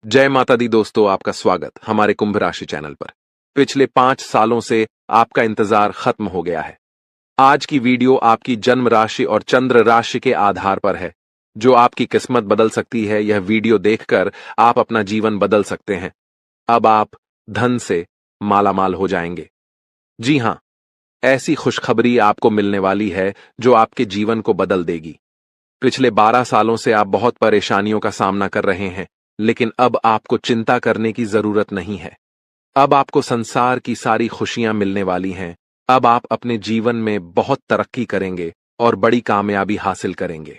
जय माता दी दोस्तों, आपका स्वागत हमारे कुंभ राशि चैनल पर। पिछले 5 सालों से आपका इंतजार खत्म हो गया है। आज की वीडियो आपकी जन्म राशि और चंद्र राशि के आधार पर है। जो आपकी किस्मत बदल सकती है, यह वीडियो देखकर आप अपना जीवन बदल सकते हैं। अब आप धन से मालामाल हो जाएंगे। जी हां, ऐसी खुशखबरी आपको मिलने वाली है जो आपके जीवन को बदल देगी। पिछले 12 सालों से आप बहुत परेशानियों का सामना कर रहे हैं, लेकिन अब आपको चिंता करने की जरूरत नहीं है। अब आपको संसार की सारी खुशियां मिलने वाली हैं। अब आप अपने जीवन में बहुत तरक्की करेंगे और बड़ी कामयाबी हासिल करेंगे।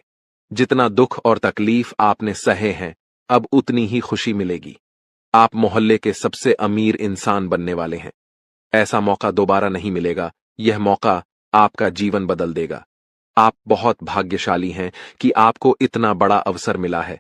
जितना दुख और तकलीफ आपने सहे हैं, अब उतनी ही खुशी मिलेगी। आप मोहल्ले के सबसे अमीर इंसान बनने वाले हैं। ऐसा मौका दोबारा नहीं मिलेगा। यह मौका आपका जीवन बदल देगा। आप बहुत भाग्यशाली हैं कि आपको इतना बड़ा अवसर मिला है।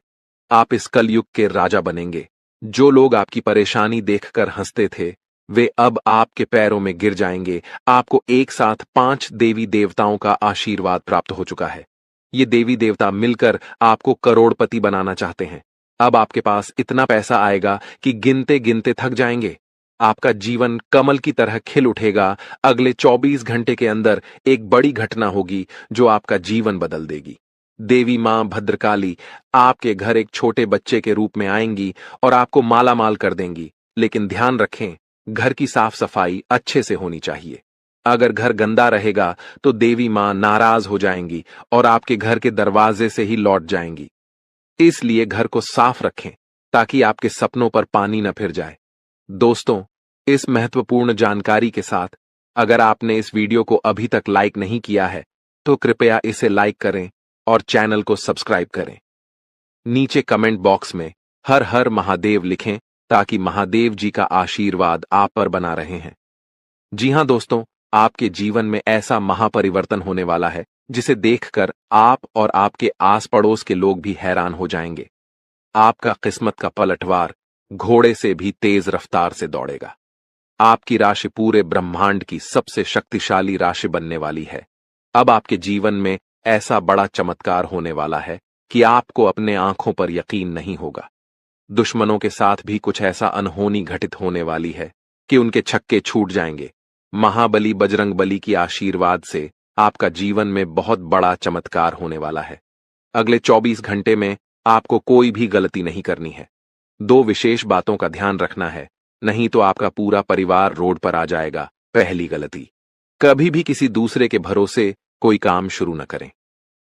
आप इस कलयुग के राजा बनेंगे। जो लोग आपकी परेशानी देखकर हंसते थे, वे अब आपके पैरों में गिर जाएंगे। आपको एक साथ 5 देवी देवताओं का आशीर्वाद प्राप्त हो चुका है। ये देवी देवता मिलकर आपको करोड़पति बनाना चाहते हैं। अब आपके पास इतना पैसा आएगा कि गिनते गिनते थक जाएंगे। आपका जीवन कमल की तरह खिल उठेगा। अगले 24 घंटे के अंदर एक बड़ी घटना होगी जो आपका जीवन बदल देगी। देवी मां भद्रकाली आपके घर एक छोटे बच्चे के रूप में आएंगी और आपको मालामाल कर देंगी। लेकिन ध्यान रखें, घर की साफ सफाई अच्छे से होनी चाहिए। अगर घर गंदा रहेगा तो देवी मां नाराज हो जाएंगी और आपके घर के दरवाजे से ही लौट जाएंगी। इसलिए घर को साफ रखें ताकि आपके सपनों पर पानी न फिर जाए। दोस्तों, इस महत्वपूर्ण जानकारी के साथ, अगर आपने इस वीडियो को अभी तक लाइक नहीं किया है, तो कृपया इसे लाइक करें और चैनल को सब्सक्राइब करें। नीचे कमेंट बॉक्स में हर हर महादेव लिखें ताकि महादेव जी का आशीर्वाद आप पर बना रहे हैं। जी हां दोस्तों, आपके जीवन में ऐसा महापरिवर्तन होने वाला है जिसे देखकर आप और आपके आस पड़ोस के लोग भी हैरान हो जाएंगे। आपका किस्मत का पलटवार घोड़े से भी तेज रफ्तार से दौड़ेगा। आपकी राशि पूरे ब्रह्मांड की सबसे शक्तिशाली राशि बनने वाली है। अब आपके जीवन में ऐसा बड़ा चमत्कार होने वाला है कि आपको अपने आंखों पर यकीन नहीं होगा। दुश्मनों के साथ भी कुछ ऐसा अनहोनी घटित होने वाली है कि उनके छक्के छूट जाएंगे। महाबली बजरंगबली की आशीर्वाद से आपका जीवन में बहुत बड़ा चमत्कार होने वाला है। अगले 24 घंटे में आपको कोई भी गलती नहीं करनी है। 2 विशेष बातों का ध्यान रखना है, नहीं तो आपका पूरा परिवार रोड पर आ जाएगा। पहली गलती, कभी भी किसी दूसरे के भरोसे कोई काम शुरू न करें।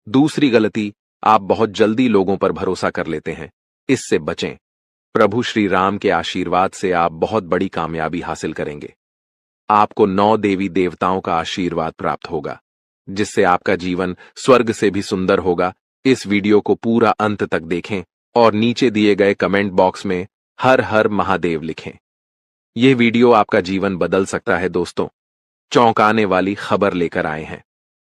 दूसरी गलती, आप बहुत जल्दी लोगों पर भरोसा कर लेते हैं। इससे बचें। प्रभु श्री राम के आशीर्वाद से आप बहुत बड़ी कामयाबी हासिल करेंगे। आपको 9 देवी देवताओं का आशीर्वाद प्राप्त होगा, जिससे आपका जीवन स्वर्ग से भी सुंदर होगा। इस वीडियो को पूरा अंत तक देखें और नीचे दिए गए कमेंट बॉक्स में हर हर महादेव लिखें। यह वीडियो आपका जीवन बदल सकता है दोस्तों। चौंकाने वाली खबर लेकर आए हैं।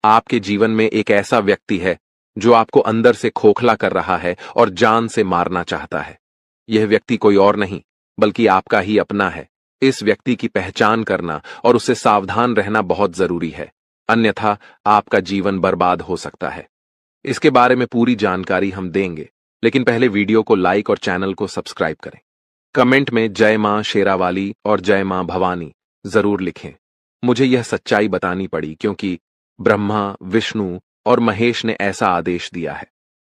आपके जीवन में एक ऐसा व्यक्ति है जो आपको अंदर से खोखला कर रहा है और जान से मारना चाहता है। यह व्यक्ति कोई और नहीं बल्कि आपका ही अपना है। इस व्यक्ति की पहचान करना और उससे सावधान रहना बहुत जरूरी है, अन्यथा आपका जीवन बर्बाद हो सकता है। इसके बारे में पूरी जानकारी हम देंगे, लेकिन पहले वीडियो को लाइक और चैनल को सब्सक्राइब करें। कमेंट में जय मां शेरावाली और जय मां भवानी जरूर लिखें। मुझे यह सच्चाई बतानी पड़ी क्योंकि ब्रह्मा, विष्णु और महेश ने ऐसा आदेश दिया है।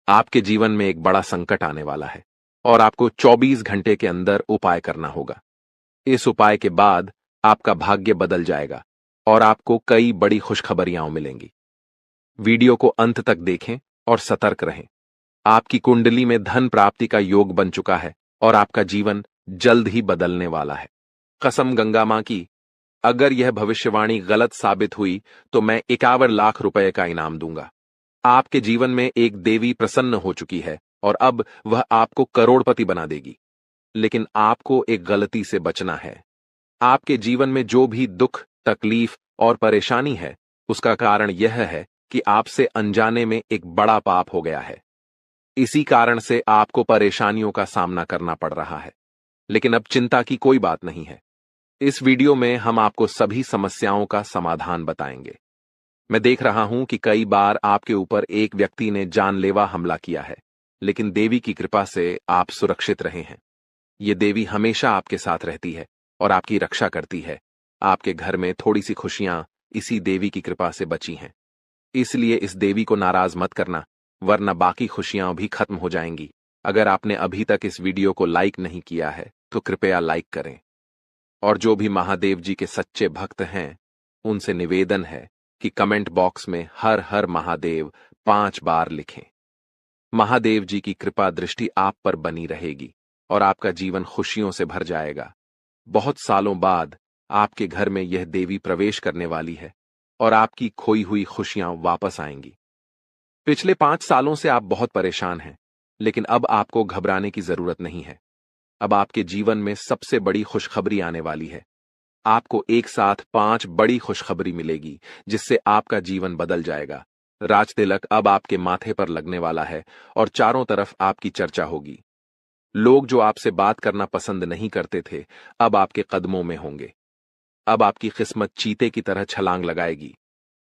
आपके जीवन में एक बड़ा संकट आने वाला है और आपको 24 घंटे के अंदर उपाय करना होगा। इस उपाय के बाद आपका भाग्य बदल जाएगा और आपको कई बड़ी खुशखबरियां मिलेंगी। वीडियो को अंत तक देखें और सतर्क रहें। आपकी कुंडली में धन प्राप्ति का योग बन चुका है और आपका जीवन जल्द ही बदलने वाला है। कसम गंगा मां की, अगर यह भविष्यवाणी गलत साबित हुई तो मैं 51 लाख रुपए का इनाम दूंगा। आपके जीवन में एक देवी प्रसन्न हो चुकी है और अब वह आपको करोड़पति बना देगी। लेकिन आपको एक गलती से बचना है। आपके जीवन में जो भी दुख, तकलीफ और परेशानी है, उसका कारण यह है कि आपसे अनजाने में एक बड़ा पाप हो गया है। इसी कारण से आपको परेशानियों का सामना करना पड़ रहा है। लेकिन अब चिंता की कोई बात नहीं है। इस वीडियो में हम आपको सभी समस्याओं का समाधान बताएंगे। मैं देख रहा हूं कि कई बार आपके ऊपर एक व्यक्ति ने जानलेवा हमला किया है, लेकिन देवी की कृपा से आप सुरक्षित रहे हैं। ये देवी हमेशा आपके साथ रहती है और आपकी रक्षा करती है। आपके घर में थोड़ी सी खुशियां इसी देवी की कृपा से बची हैं। इसलिए इस देवी को नाराज मत करना, वरना बाकी खुशियां भी खत्म हो जाएंगी। अगर आपने अभी तक इस वीडियो को लाइक नहीं किया है तो कृपया लाइक करें। और जो भी महादेव जी के सच्चे भक्त हैं, उनसे निवेदन है कि कमेंट बॉक्स में हर हर महादेव 5 बार लिखें। महादेव जी की कृपा दृष्टि आप पर बनी रहेगी और आपका जीवन खुशियों से भर जाएगा। बहुत सालों बाद आपके घर में यह देवी प्रवेश करने वाली है और आपकी खोई हुई खुशियां वापस आएंगी। पिछले 5 सालों से आप बहुत परेशान हैं, लेकिन अब आपको घबराने की जरूरत नहीं है। अब आपके जीवन में सबसे बड़ी खुशखबरी आने वाली है। आपको एक साथ 5 बड़ी खुशखबरी मिलेगी, जिससे आपका जीवन बदल जाएगा। राज तिलक अब आपके माथे पर लगने वाला है और चारों तरफ आपकी चर्चा होगी। लोग जो आपसे बात करना पसंद नहीं करते थे, अब आपके कदमों में होंगे। अब आपकी किस्मत चीते की तरह छलांग लगाएगी।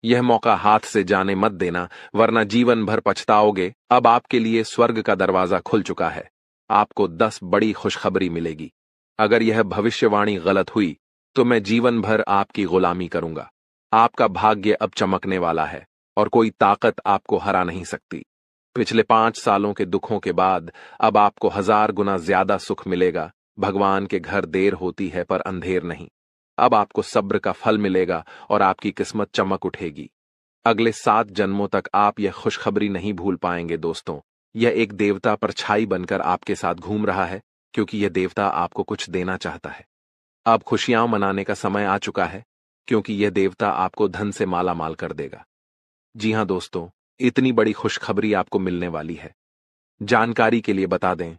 यह मौका हाथ से जाने मत देना, वरना जीवन भर पछताओगे। अब आपके लिए स्वर्ग का दरवाजा खुल चुका है। आपको 10 बड़ी खुशखबरी मिलेगी। अगर यह भविष्यवाणी गलत हुई तो मैं जीवन भर आपकी गुलामी करूंगा। आपका भाग्य अब चमकने वाला है और कोई ताकत आपको हरा नहीं सकती। पिछले 5 सालों के दुखों के बाद अब आपको 1000 गुना ज्यादा सुख मिलेगा। भगवान के घर देर होती है पर अंधेर नहीं। अब आपको सब्र का फल मिलेगा और आपकी किस्मत चमक उठेगी। अगले 7 जन्मों तक आप यह खुशखबरी नहीं भूल पाएंगे दोस्तों। यह एक देवता परछाई बनकर आपके साथ घूम रहा है, क्योंकि यह देवता आपको कुछ देना चाहता है। अब खुशियां मनाने का समय आ चुका है, क्योंकि यह देवता आपको धन से माला माल कर देगा। जी हां दोस्तों, इतनी बड़ी खुशखबरी आपको मिलने वाली है। जानकारी के लिए बता दें,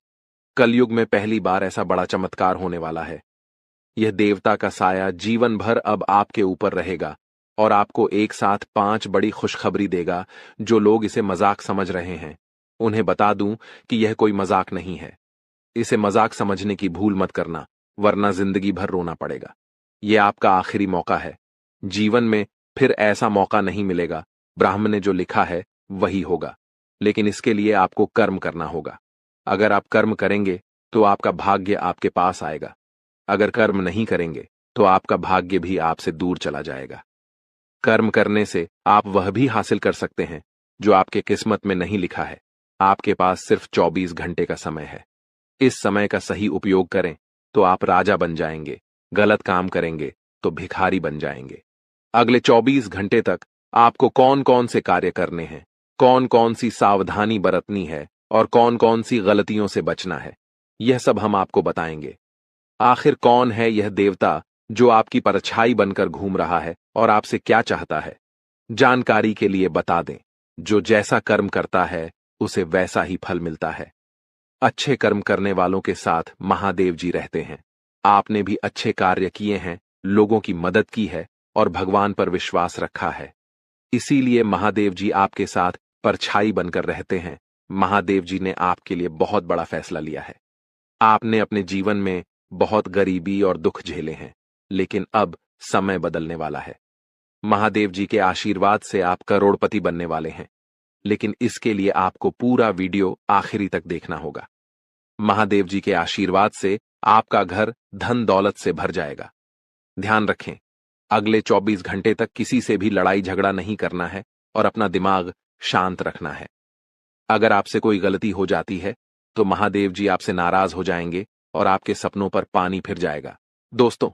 कलयुग में पहली बार ऐसा बड़ा चमत्कार होने वाला है। यह देवता का साया जीवन भर अब आपके ऊपर रहेगा और आपको एक साथ 5 बड़ी खुशखबरी देगा। जो लोग इसे मजाक समझ रहे हैं, उन्हें बता दूं कि यह कोई मजाक नहीं है। इसे मजाक समझने की भूल मत करना, वरना जिंदगी भर रोना पड़ेगा। यह आपका आखिरी मौका है। जीवन में फिर ऐसा मौका नहीं मिलेगा। ब्राह्मण ने जो लिखा है वही होगा, लेकिन इसके लिए आपको कर्म करना होगा। अगर आप कर्म करेंगे तो आपका भाग्य आपके पास आएगा। अगर कर्म नहीं करेंगे तो आपका भाग्य भी आपसे दूर चला जाएगा। कर्म करने से आप वह भी हासिल कर सकते हैं जो आपके किस्मत में नहीं लिखा है। आपके पास सिर्फ 24 घंटे का समय है। इस समय का सही उपयोग करें तो आप राजा बन जाएंगे। गलत काम करेंगे तो भिखारी बन जाएंगे। अगले 24 घंटे तक आपको कौन कौन से कार्य करने हैं, कौन कौन सी सावधानी बरतनी है और कौन कौन सी गलतियों से बचना है, यह सब हम आपको बताएंगे। आखिर कौन है यह देवता जो आपकी परछाई बनकर घूम रहा है और आपसे क्या चाहता है? जानकारी के लिए बता दें, जो जैसा कर्म करता है उसे वैसा ही फल मिलता है। अच्छे कर्म करने वालों के साथ महादेव जी रहते हैं। आपने भी अच्छे कार्य किए हैं, लोगों की मदद की है और भगवान पर विश्वास रखा है। इसीलिए महादेव जी आपके साथ परछाई बनकर रहते हैं। महादेव जी ने आपके लिए बहुत बड़ा फैसला लिया है। आपने अपने जीवन में बहुत गरीबी और दुख झेले हैं, लेकिन अब समय बदलने वाला है। महादेव जी के आशीर्वाद से आप करोड़पति बनने वाले हैं, लेकिन इसके लिए आपको पूरा वीडियो आखिरी तक देखना होगा। महादेव जी के आशीर्वाद से आपका घर धन दौलत से भर जाएगा। ध्यान रखें, अगले 24 घंटे तक किसी से भी लड़ाई झगड़ा नहीं करना है और अपना दिमाग शांत रखना है। अगर आपसे कोई गलती हो जाती है तो महादेव जी आपसे नाराज हो जाएंगे और आपके सपनों पर पानी फिर जाएगा। दोस्तों,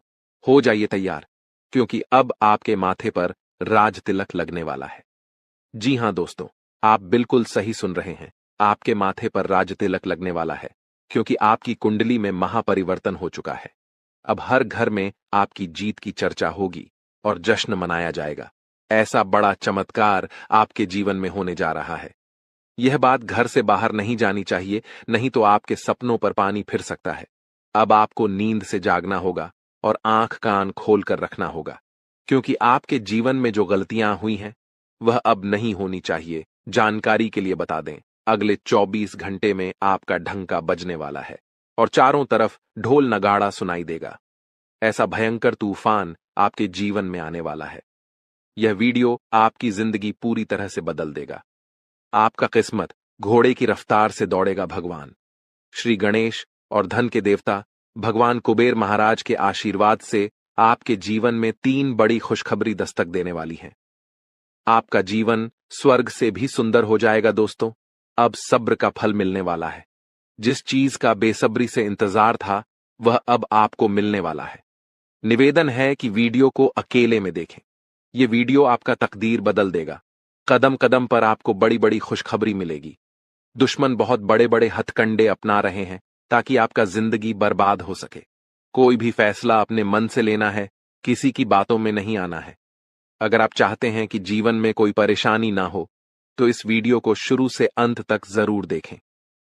हो जाइए तैयार, क्योंकि अब आपके माथे पर राज तिलक लगने वाला है। जी हां दोस्तों, आप बिल्कुल सही सुन रहे हैं। आपके माथे पर राज तिलक लगने वाला है, क्योंकि आपकी कुंडली में महापरिवर्तन हो चुका है। अब हर घर में आपकी जीत की चर्चा होगी और जश्न मनाया जाएगा। ऐसा बड़ा चमत्कार आपके जीवन में होने जा रहा है। यह बात घर से बाहर नहीं जानी चाहिए, नहीं तो आपके सपनों पर पानी फिर सकता है। अब आपको नींद से जागना होगा और आंख कान खोल कर रखना होगा, क्योंकि आपके जीवन में जो गलतियां हुई हैं वह अब नहीं होनी चाहिए। जानकारी के लिए बता दें, अगले 24 घंटे में आपका ढंका बजने वाला है और चारों तरफ ढोल नगाड़ा सुनाई देगा। ऐसा भयंकर तूफान आपके जीवन में आने वाला है। यह वीडियो आपकी जिंदगी पूरी तरह से बदल देगा। आपका किस्मत घोड़े की रफ्तार से दौड़ेगा। भगवान श्री गणेश और धन के देवता भगवान कुबेर महाराज के आशीर्वाद से आपके जीवन में 3 बड़ी खुशखबरी दस्तक देने वाली है। आपका जीवन स्वर्ग से भी सुंदर हो जाएगा दोस्तों। अब सब्र का फल मिलने वाला है। जिस चीज का बेसब्री से इंतजार था वह अब आपको मिलने वाला है। निवेदन है कि वीडियो को अकेले में देखें। ये वीडियो आपका तकदीर बदल देगा। कदम कदम पर आपको बड़ी बड़ी खुशखबरी मिलेगी। दुश्मन बहुत बड़े बड़े हथकंडे अपना रहे हैं ताकि आपका जिंदगी बर्बाद हो सके। कोई भी फैसला अपने मन से लेना है, किसी की बातों में नहीं आना है। अगर आप चाहते हैं कि जीवन में कोई परेशानी ना हो तो इस वीडियो को शुरू से अंत तक जरूर देखें।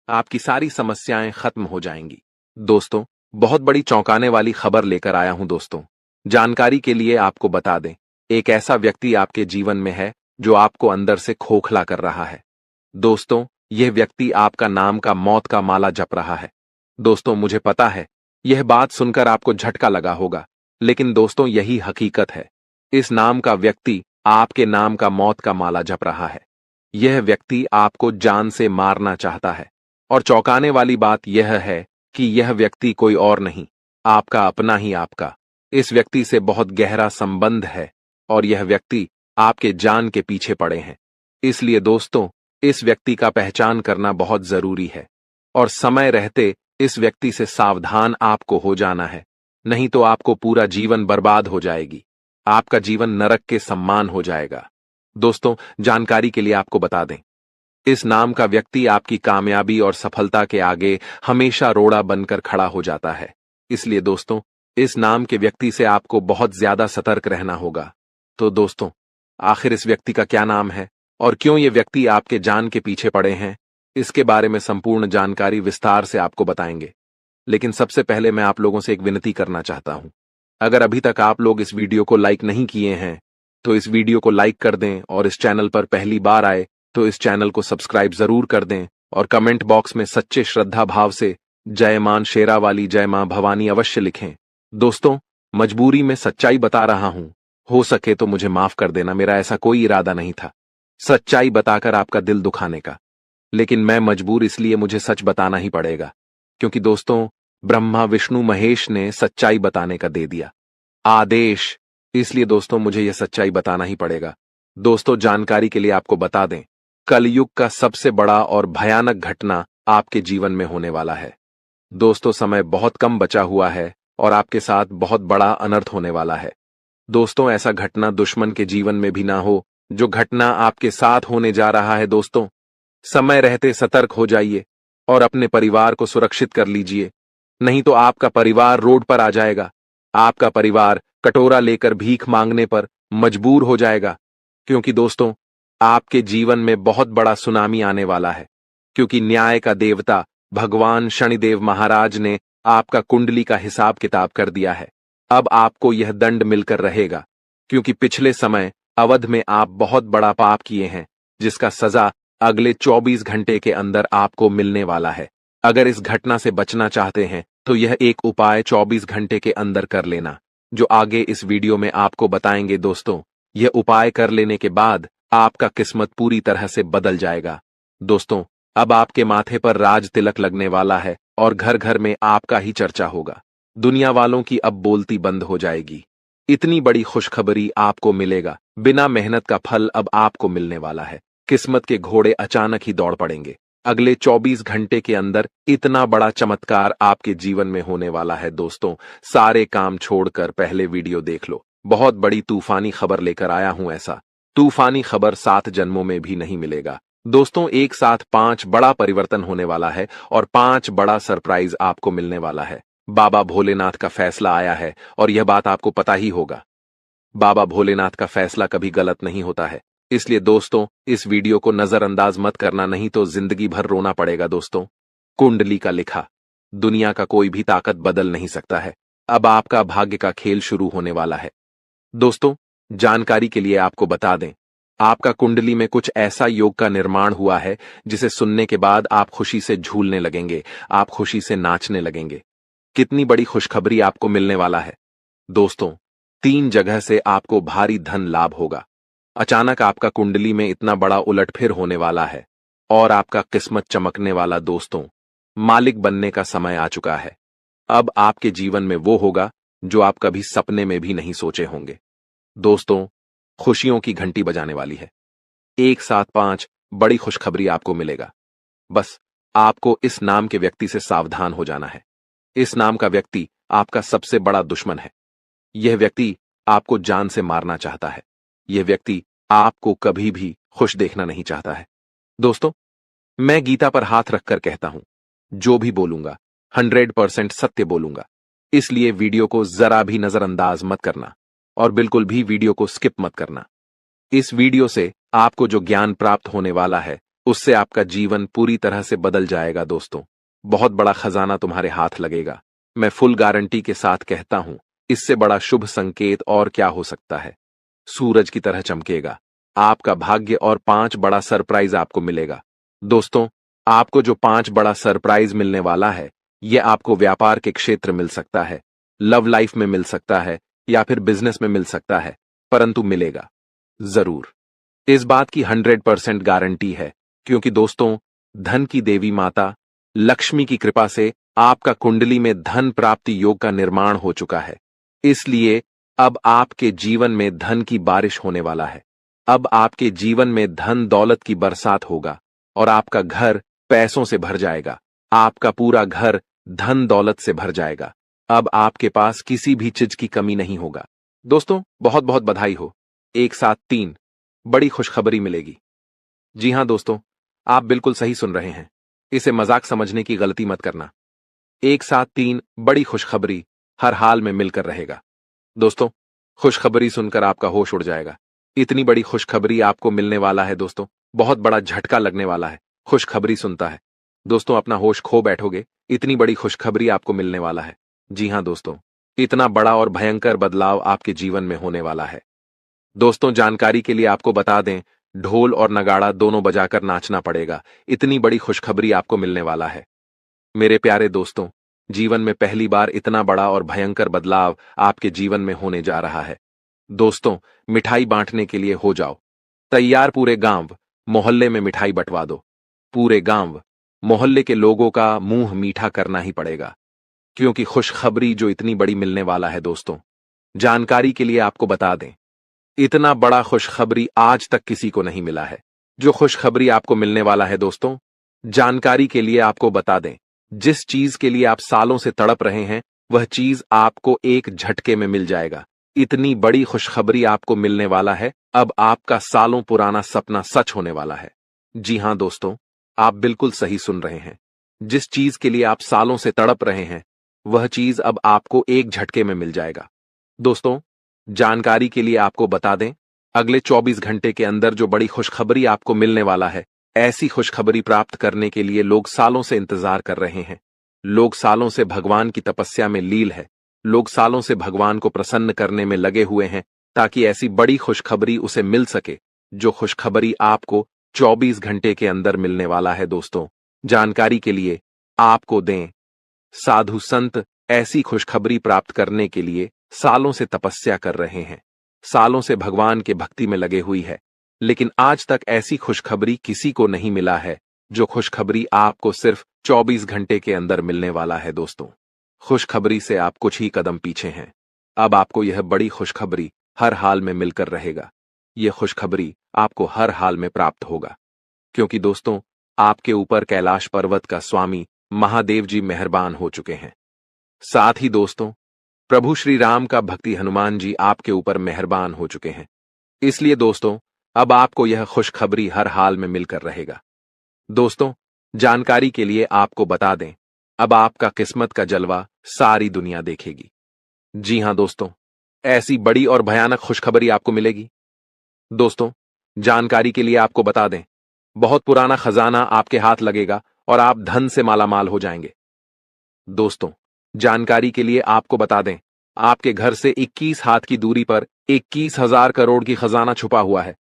आपकी सारी समस्याएं खत्म हो जाएंगी। दोस्तों, बहुत बड़ी चौंकाने वाली खबर लेकर आया हूं दोस्तों। जानकारी के लिए आपको बता दें, एक ऐसा व्यक्ति आपके जीवन में है जो आपको अंदर से खोखला कर रहा है। दोस्तों, यह व्यक्ति आपका नाम का मौत का माला जप रहा है। दोस्तों, मुझे पता है यह बात सुनकर आपको झटका लगा होगा, लेकिन दोस्तों यही हकीकत है। इस नाम का व्यक्ति आपके नाम का मौत का माला जप रहा है। यह व्यक्ति आपको जान से मारना चाहता है। और चौंकाने वाली बात यह है कि यह व्यक्ति कोई और नहीं, आपका अपना ही आपका इस व्यक्ति से बहुत गहरा संबंध है और यह व्यक्ति आपके जान के पीछे पड़े हैं। इसलिए दोस्तों, इस व्यक्ति का पहचान करना बहुत जरूरी है और समय रहते इस व्यक्ति से सावधान आपको हो जाना है, नहीं तो आपको पूरा जीवन बर्बाद हो जाएगी। आपका जीवन नरक के समान हो जाएगा। दोस्तों, जानकारी के लिए आपको बता दें, इस नाम का व्यक्ति आपकी कामयाबी और सफलता के आगे हमेशा रोड़ा बनकर खड़ा हो जाता है। इसलिए दोस्तों, इस नाम के व्यक्ति से आपको बहुत ज्यादा सतर्क रहना होगा। तो दोस्तों, आखिर इस व्यक्ति का क्या नाम है और क्यों ये व्यक्ति आपके जान के पीछे पड़े हैं, इसके बारे में संपूर्ण जानकारी विस्तार से आपको बताएंगे। लेकिन सबसे पहले मैं आप लोगों से एक विनती करना चाहता हूं। अगर अभी तक आप लोग इस वीडियो को लाइक नहीं किए हैं तो इस वीडियो को लाइक कर दें और इस चैनल पर पहली बार आए तो इस चैनल को सब्सक्राइब जरूर कर दें और कमेंट बॉक्स में सच्चे श्रद्धा भाव से जय मां शेरावाली, जय मां भवानी अवश्य लिखें। दोस्तों, मजबूरी में सच्चाई बता रहा हूं, हो सके तो मुझे माफ कर देना। मेरा ऐसा कोई इरादा नहीं था सच्चाई बताकर आपका दिल दुखाने का, लेकिन मैं मजबूर इसलिए मुझे सच बताना ही पड़ेगा, क्योंकि दोस्तों ब्रह्मा विष्णु महेश ने सच्चाई बताने का दे दिया आदेश। इसलिए दोस्तों मुझे यह सच्चाई बताना ही पड़ेगा। दोस्तों, जानकारी के लिए आपको बता दें, कलयुग का सबसे बड़ा और भयानक घटना आपके जीवन में होने वाला है। दोस्तों, समय बहुत कम बचा हुआ है और आपके साथ बहुत बड़ा अनर्थ होने वाला है। दोस्तों, ऐसा घटना दुश्मन के जीवन में भी ना हो जो घटना आपके साथ होने जा रहा है। दोस्तों, समय रहते सतर्क हो जाइए और अपने परिवार को सुरक्षित कर लीजिए, नहीं तो आपका परिवार रोड पर आ जाएगा। आपका परिवार कटोरा लेकर भीख मांगने पर मजबूर हो जाएगा, क्योंकि दोस्तों आपके जीवन में बहुत बड़ा सुनामी आने वाला है। क्योंकि न्याय का देवता भगवान शनिदेव महाराज ने आपका कुंडली का हिसाब किताब कर दिया है। अब आपको यह दंड मिलकर रहेगा, क्योंकि पिछले समय अवध में आप बहुत बड़ा पाप किए हैं, जिसका सजा अगले 24 घंटे के अंदर आपको मिलने वाला है। अगर इस घटना से बचना चाहते हैं तो यह एक उपाय 24 घंटे के अंदर कर लेना, जो आगे इस वीडियो में आपको बताएंगे। दोस्तों, यह उपाय कर लेने के बाद आपका किस्मत पूरी तरह से बदल जाएगा। दोस्तों, अब आपके माथे पर राज तिलक लगने वाला है और घर घर में आपका ही चर्चा होगा। दुनिया वालों की अब बोलती बंद हो जाएगी। इतनी बड़ी खुशखबरी आपको मिलेगा। बिना मेहनत का फल अब आपको मिलने वाला है। किस्मत के घोड़े अचानक ही दौड़ पड़ेंगे। अगले 24 घंटे के अंदर इतना बड़ा चमत्कार आपके जीवन में होने वाला है। दोस्तों, सारे काम छोड़कर पहले वीडियो देख लो। बहुत बड़ी तूफानी खबर लेकर आया हूं। ऐसा तूफानी खबर 7 जन्मों में भी नहीं मिलेगा। दोस्तों, एक साथ 5 बड़ा परिवर्तन होने वाला है और 5 बड़ा सरप्राइज आपको मिलने वाला है। बाबा भोलेनाथ का फैसला आया है और यह बात आपको पता ही होगा। बाबा भोलेनाथ का फैसला कभी गलत नहीं होता है। इसलिए दोस्तों, इस वीडियो को नजरअंदाज मत करना, नहीं तो जिंदगी भर रोना पड़ेगा। दोस्तों, कुंडली का लिखा दुनिया का कोई भी ताकत बदल नहीं सकता है। अब आपका भाग्य का खेल शुरू होने वाला है। दोस्तों, जानकारी के लिए आपको बता दें, आपका कुंडली में कुछ ऐसा योग का निर्माण हुआ है जिसे सुनने के बाद आप खुशी से झूलने लगेंगे, आप खुशी से नाचने लगेंगे। कितनी बड़ी खुशखबरी आपको मिलने वाला है। दोस्तों, 3 जगह से आपको भारी धन लाभ होगा। अचानक आपका कुंडली में इतना बड़ा उलटफेर होने वाला है और आपका किस्मत चमकने वाला। दोस्तों, मालिक बनने का समय आ चुका है। अब आपके जीवन में वो होगा जो आप कभी सपने में भी नहीं सोचे होंगे। दोस्तों, खुशियों की घंटी बजाने वाली है। एक साथ 5 बड़ी खुशखबरी आपको मिलेगा। बस आपको इस नाम के व्यक्ति से सावधान हो जाना है। इस नाम का व्यक्ति आपका सबसे बड़ा दुश्मन है। यह व्यक्ति आपको जान से मारना चाहता है। यह व्यक्ति आपको कभी भी खुश देखना नहीं चाहता है। दोस्तों, मैं गीता पर हाथ रखकर कहता हूं, जो भी बोलूंगा 100% सत्य बोलूंगा। इसलिए वीडियो को जरा भी नजरअंदाज मत करना और बिल्कुल भी वीडियो को स्किप मत करना। इस वीडियो से आपको जो ज्ञान प्राप्त होने वाला है, उससे आपका जीवन पूरी तरह से बदल जाएगा। दोस्तों, बहुत बड़ा खजाना तुम्हारे हाथ लगेगा। मैं फुल गारंटी के साथ कहता हूं, इससे बड़ा शुभ संकेत और क्या हो सकता है। सूरज की तरह चमकेगा आपका भाग्य और 5 बड़ा सरप्राइज आपको मिलेगा। दोस्तों, आपको जो 5 बड़ा सरप्राइज मिलने वाला है, यह आपको व्यापार के क्षेत्र मिल सकता है, लव लाइफ में मिल सकता है या फिर बिजनेस में मिल सकता है, परंतु मिलेगा जरूर। इस बात की 100% गारंटी है, क्योंकि दोस्तों, धन की देवी माता लक्ष्मी की कृपा से आपका कुंडली में धन प्राप्ति योग का निर्माण हो चुका है। इसलिए अब आपके जीवन में धन की बारिश होने वाला है। अब आपके जीवन में धन दौलत की बरसात होगा और आपका घर पैसों से भर जाएगा। आपका पूरा घर धन दौलत से भर जाएगा। अब आपके पास किसी भी चीज की कमी नहीं होगा। दोस्तों, बहुत बहुत बधाई हो। एक साथ 3 बड़ी खुशखबरी मिलेगी। जी हां दोस्तों, आप बिल्कुल सही सुन रहे हैं। इसे मजाक समझने की गलती मत करना। एक साथ 3 बड़ी खुशखबरी हर हाल में मिलकर रहेगा। दोस्तों, खुशखबरी सुनकर आपका होश उड़ जाएगा। इतनी बड़ी खुशखबरी आपको मिलने वाला है दोस्तों, बहुत बड़ा झटका लगने वाला है। खुशखबरी सुनता है दोस्तों, अपना होश खो बैठोगे। इतनी बड़ी खुशखबरी आपको मिलने वाला है। जी हां दोस्तों, इतना बड़ा और भयंकर बदलाव आपके जीवन में होने वाला है। दोस्तों, जानकारी के लिए आपको बता दें, ढोल और नगाड़ा दोनों बजाकर नाचना पड़ेगा। इतनी बड़ी खुशखबरी आपको मिलने वाला है। मेरे प्यारे दोस्तों, जीवन में पहली बार इतना बड़ा और भयंकर बदलाव आपके जीवन में होने जा रहा है। दोस्तों, मिठाई बांटने के लिए हो जाओ तैयार। पूरे गांव मोहल्ले में मिठाई बंटवा दो। पूरे गांव मोहल्ले के लोगों का मुंह मीठा करना ही पड़ेगा, क्योंकि खुशखबरी जो इतनी बड़ी मिलने वाला है। दोस्तों, जानकारी के लिए आपको बता दें, इतना बड़ा खुशखबरी आज तक किसी को नहीं मिला है। जो खुशखबरी आपको मिलने वाला है दोस्तों, जानकारी के लिए आपको बता दें, जिस चीज के लिए आप सालों से तड़प रहे हैं, वह चीज आपको एक झटके में मिल जाएगा। इतनी बड़ी खुशखबरी आपको मिलने वाला है। अब आपका सालों पुराना सपना सच होने वाला है। जी हां दोस्तों, आप बिल्कुल सही सुन रहे हैं। जिस चीज के लिए आप सालों से तड़प रहे हैं, वह चीज अब आपको एक झटके में मिल जाएगा। दोस्तों, जानकारी के लिए आपको बता दें, अगले 24 घंटे के अंदर जो बड़ी खुशखबरी आपको मिलने वाला है, ऐसी खुशखबरी प्राप्त करने के लिए लोग सालों से इंतजार कर रहे हैं। लोग सालों से भगवान की तपस्या में लील है। लोग सालों से भगवान को प्रसन्न करने में लगे हुए हैं, ताकि ऐसी बड़ी खुशखबरी उसे मिल सके, जो खुशखबरी आपको 24 घंटे के अंदर मिलने वाला है। दोस्तों, जानकारी के लिए आपको दें, साधु संत ऐसी खुशखबरी प्राप्त करने के लिए सालों से तपस्या कर रहे हैं, सालों से भगवान के भक्ति में लगे हुई है, लेकिन आज तक ऐसी खुशखबरी किसी को नहीं मिला है, जो खुशखबरी आपको सिर्फ 24 घंटे के अंदर मिलने वाला है। दोस्तों, खुशखबरी से आप कुछ ही कदम पीछे हैं। अब आपको यह बड़ी खुशखबरी हर हाल में मिलकर रहेगा। यह खुशखबरी आपको हर हाल में प्राप्त होगा, क्योंकि दोस्तों, आपके ऊपर कैलाश पर्वत का स्वामी महादेव जी मेहरबान हो चुके हैं। साथ ही दोस्तों, प्रभु श्री राम का भक्ति हनुमान जी आपके ऊपर मेहरबान हो चुके हैं। इसलिए दोस्तों, अब आपको यह खुशखबरी हर हाल में मिलकर रहेगा। दोस्तों, जानकारी के लिए आपको बता दें, अब आपका किस्मत का जलवा सारी दुनिया देखेगी। जी हां दोस्तों, ऐसी बड़ी और भयानक खुशखबरी आपको मिलेगी। दोस्तों, जानकारी के लिए आपको बता दें, बहुत पुराना खजाना आपके हाथ लगेगा और आप धन से मालामाल हो जाएंगे। दोस्तों, जानकारी के लिए आपको बता दें, आपके घर से 21 हाथ की दूरी पर 21,000 करोड़ की खजाना छुपा हुआ है।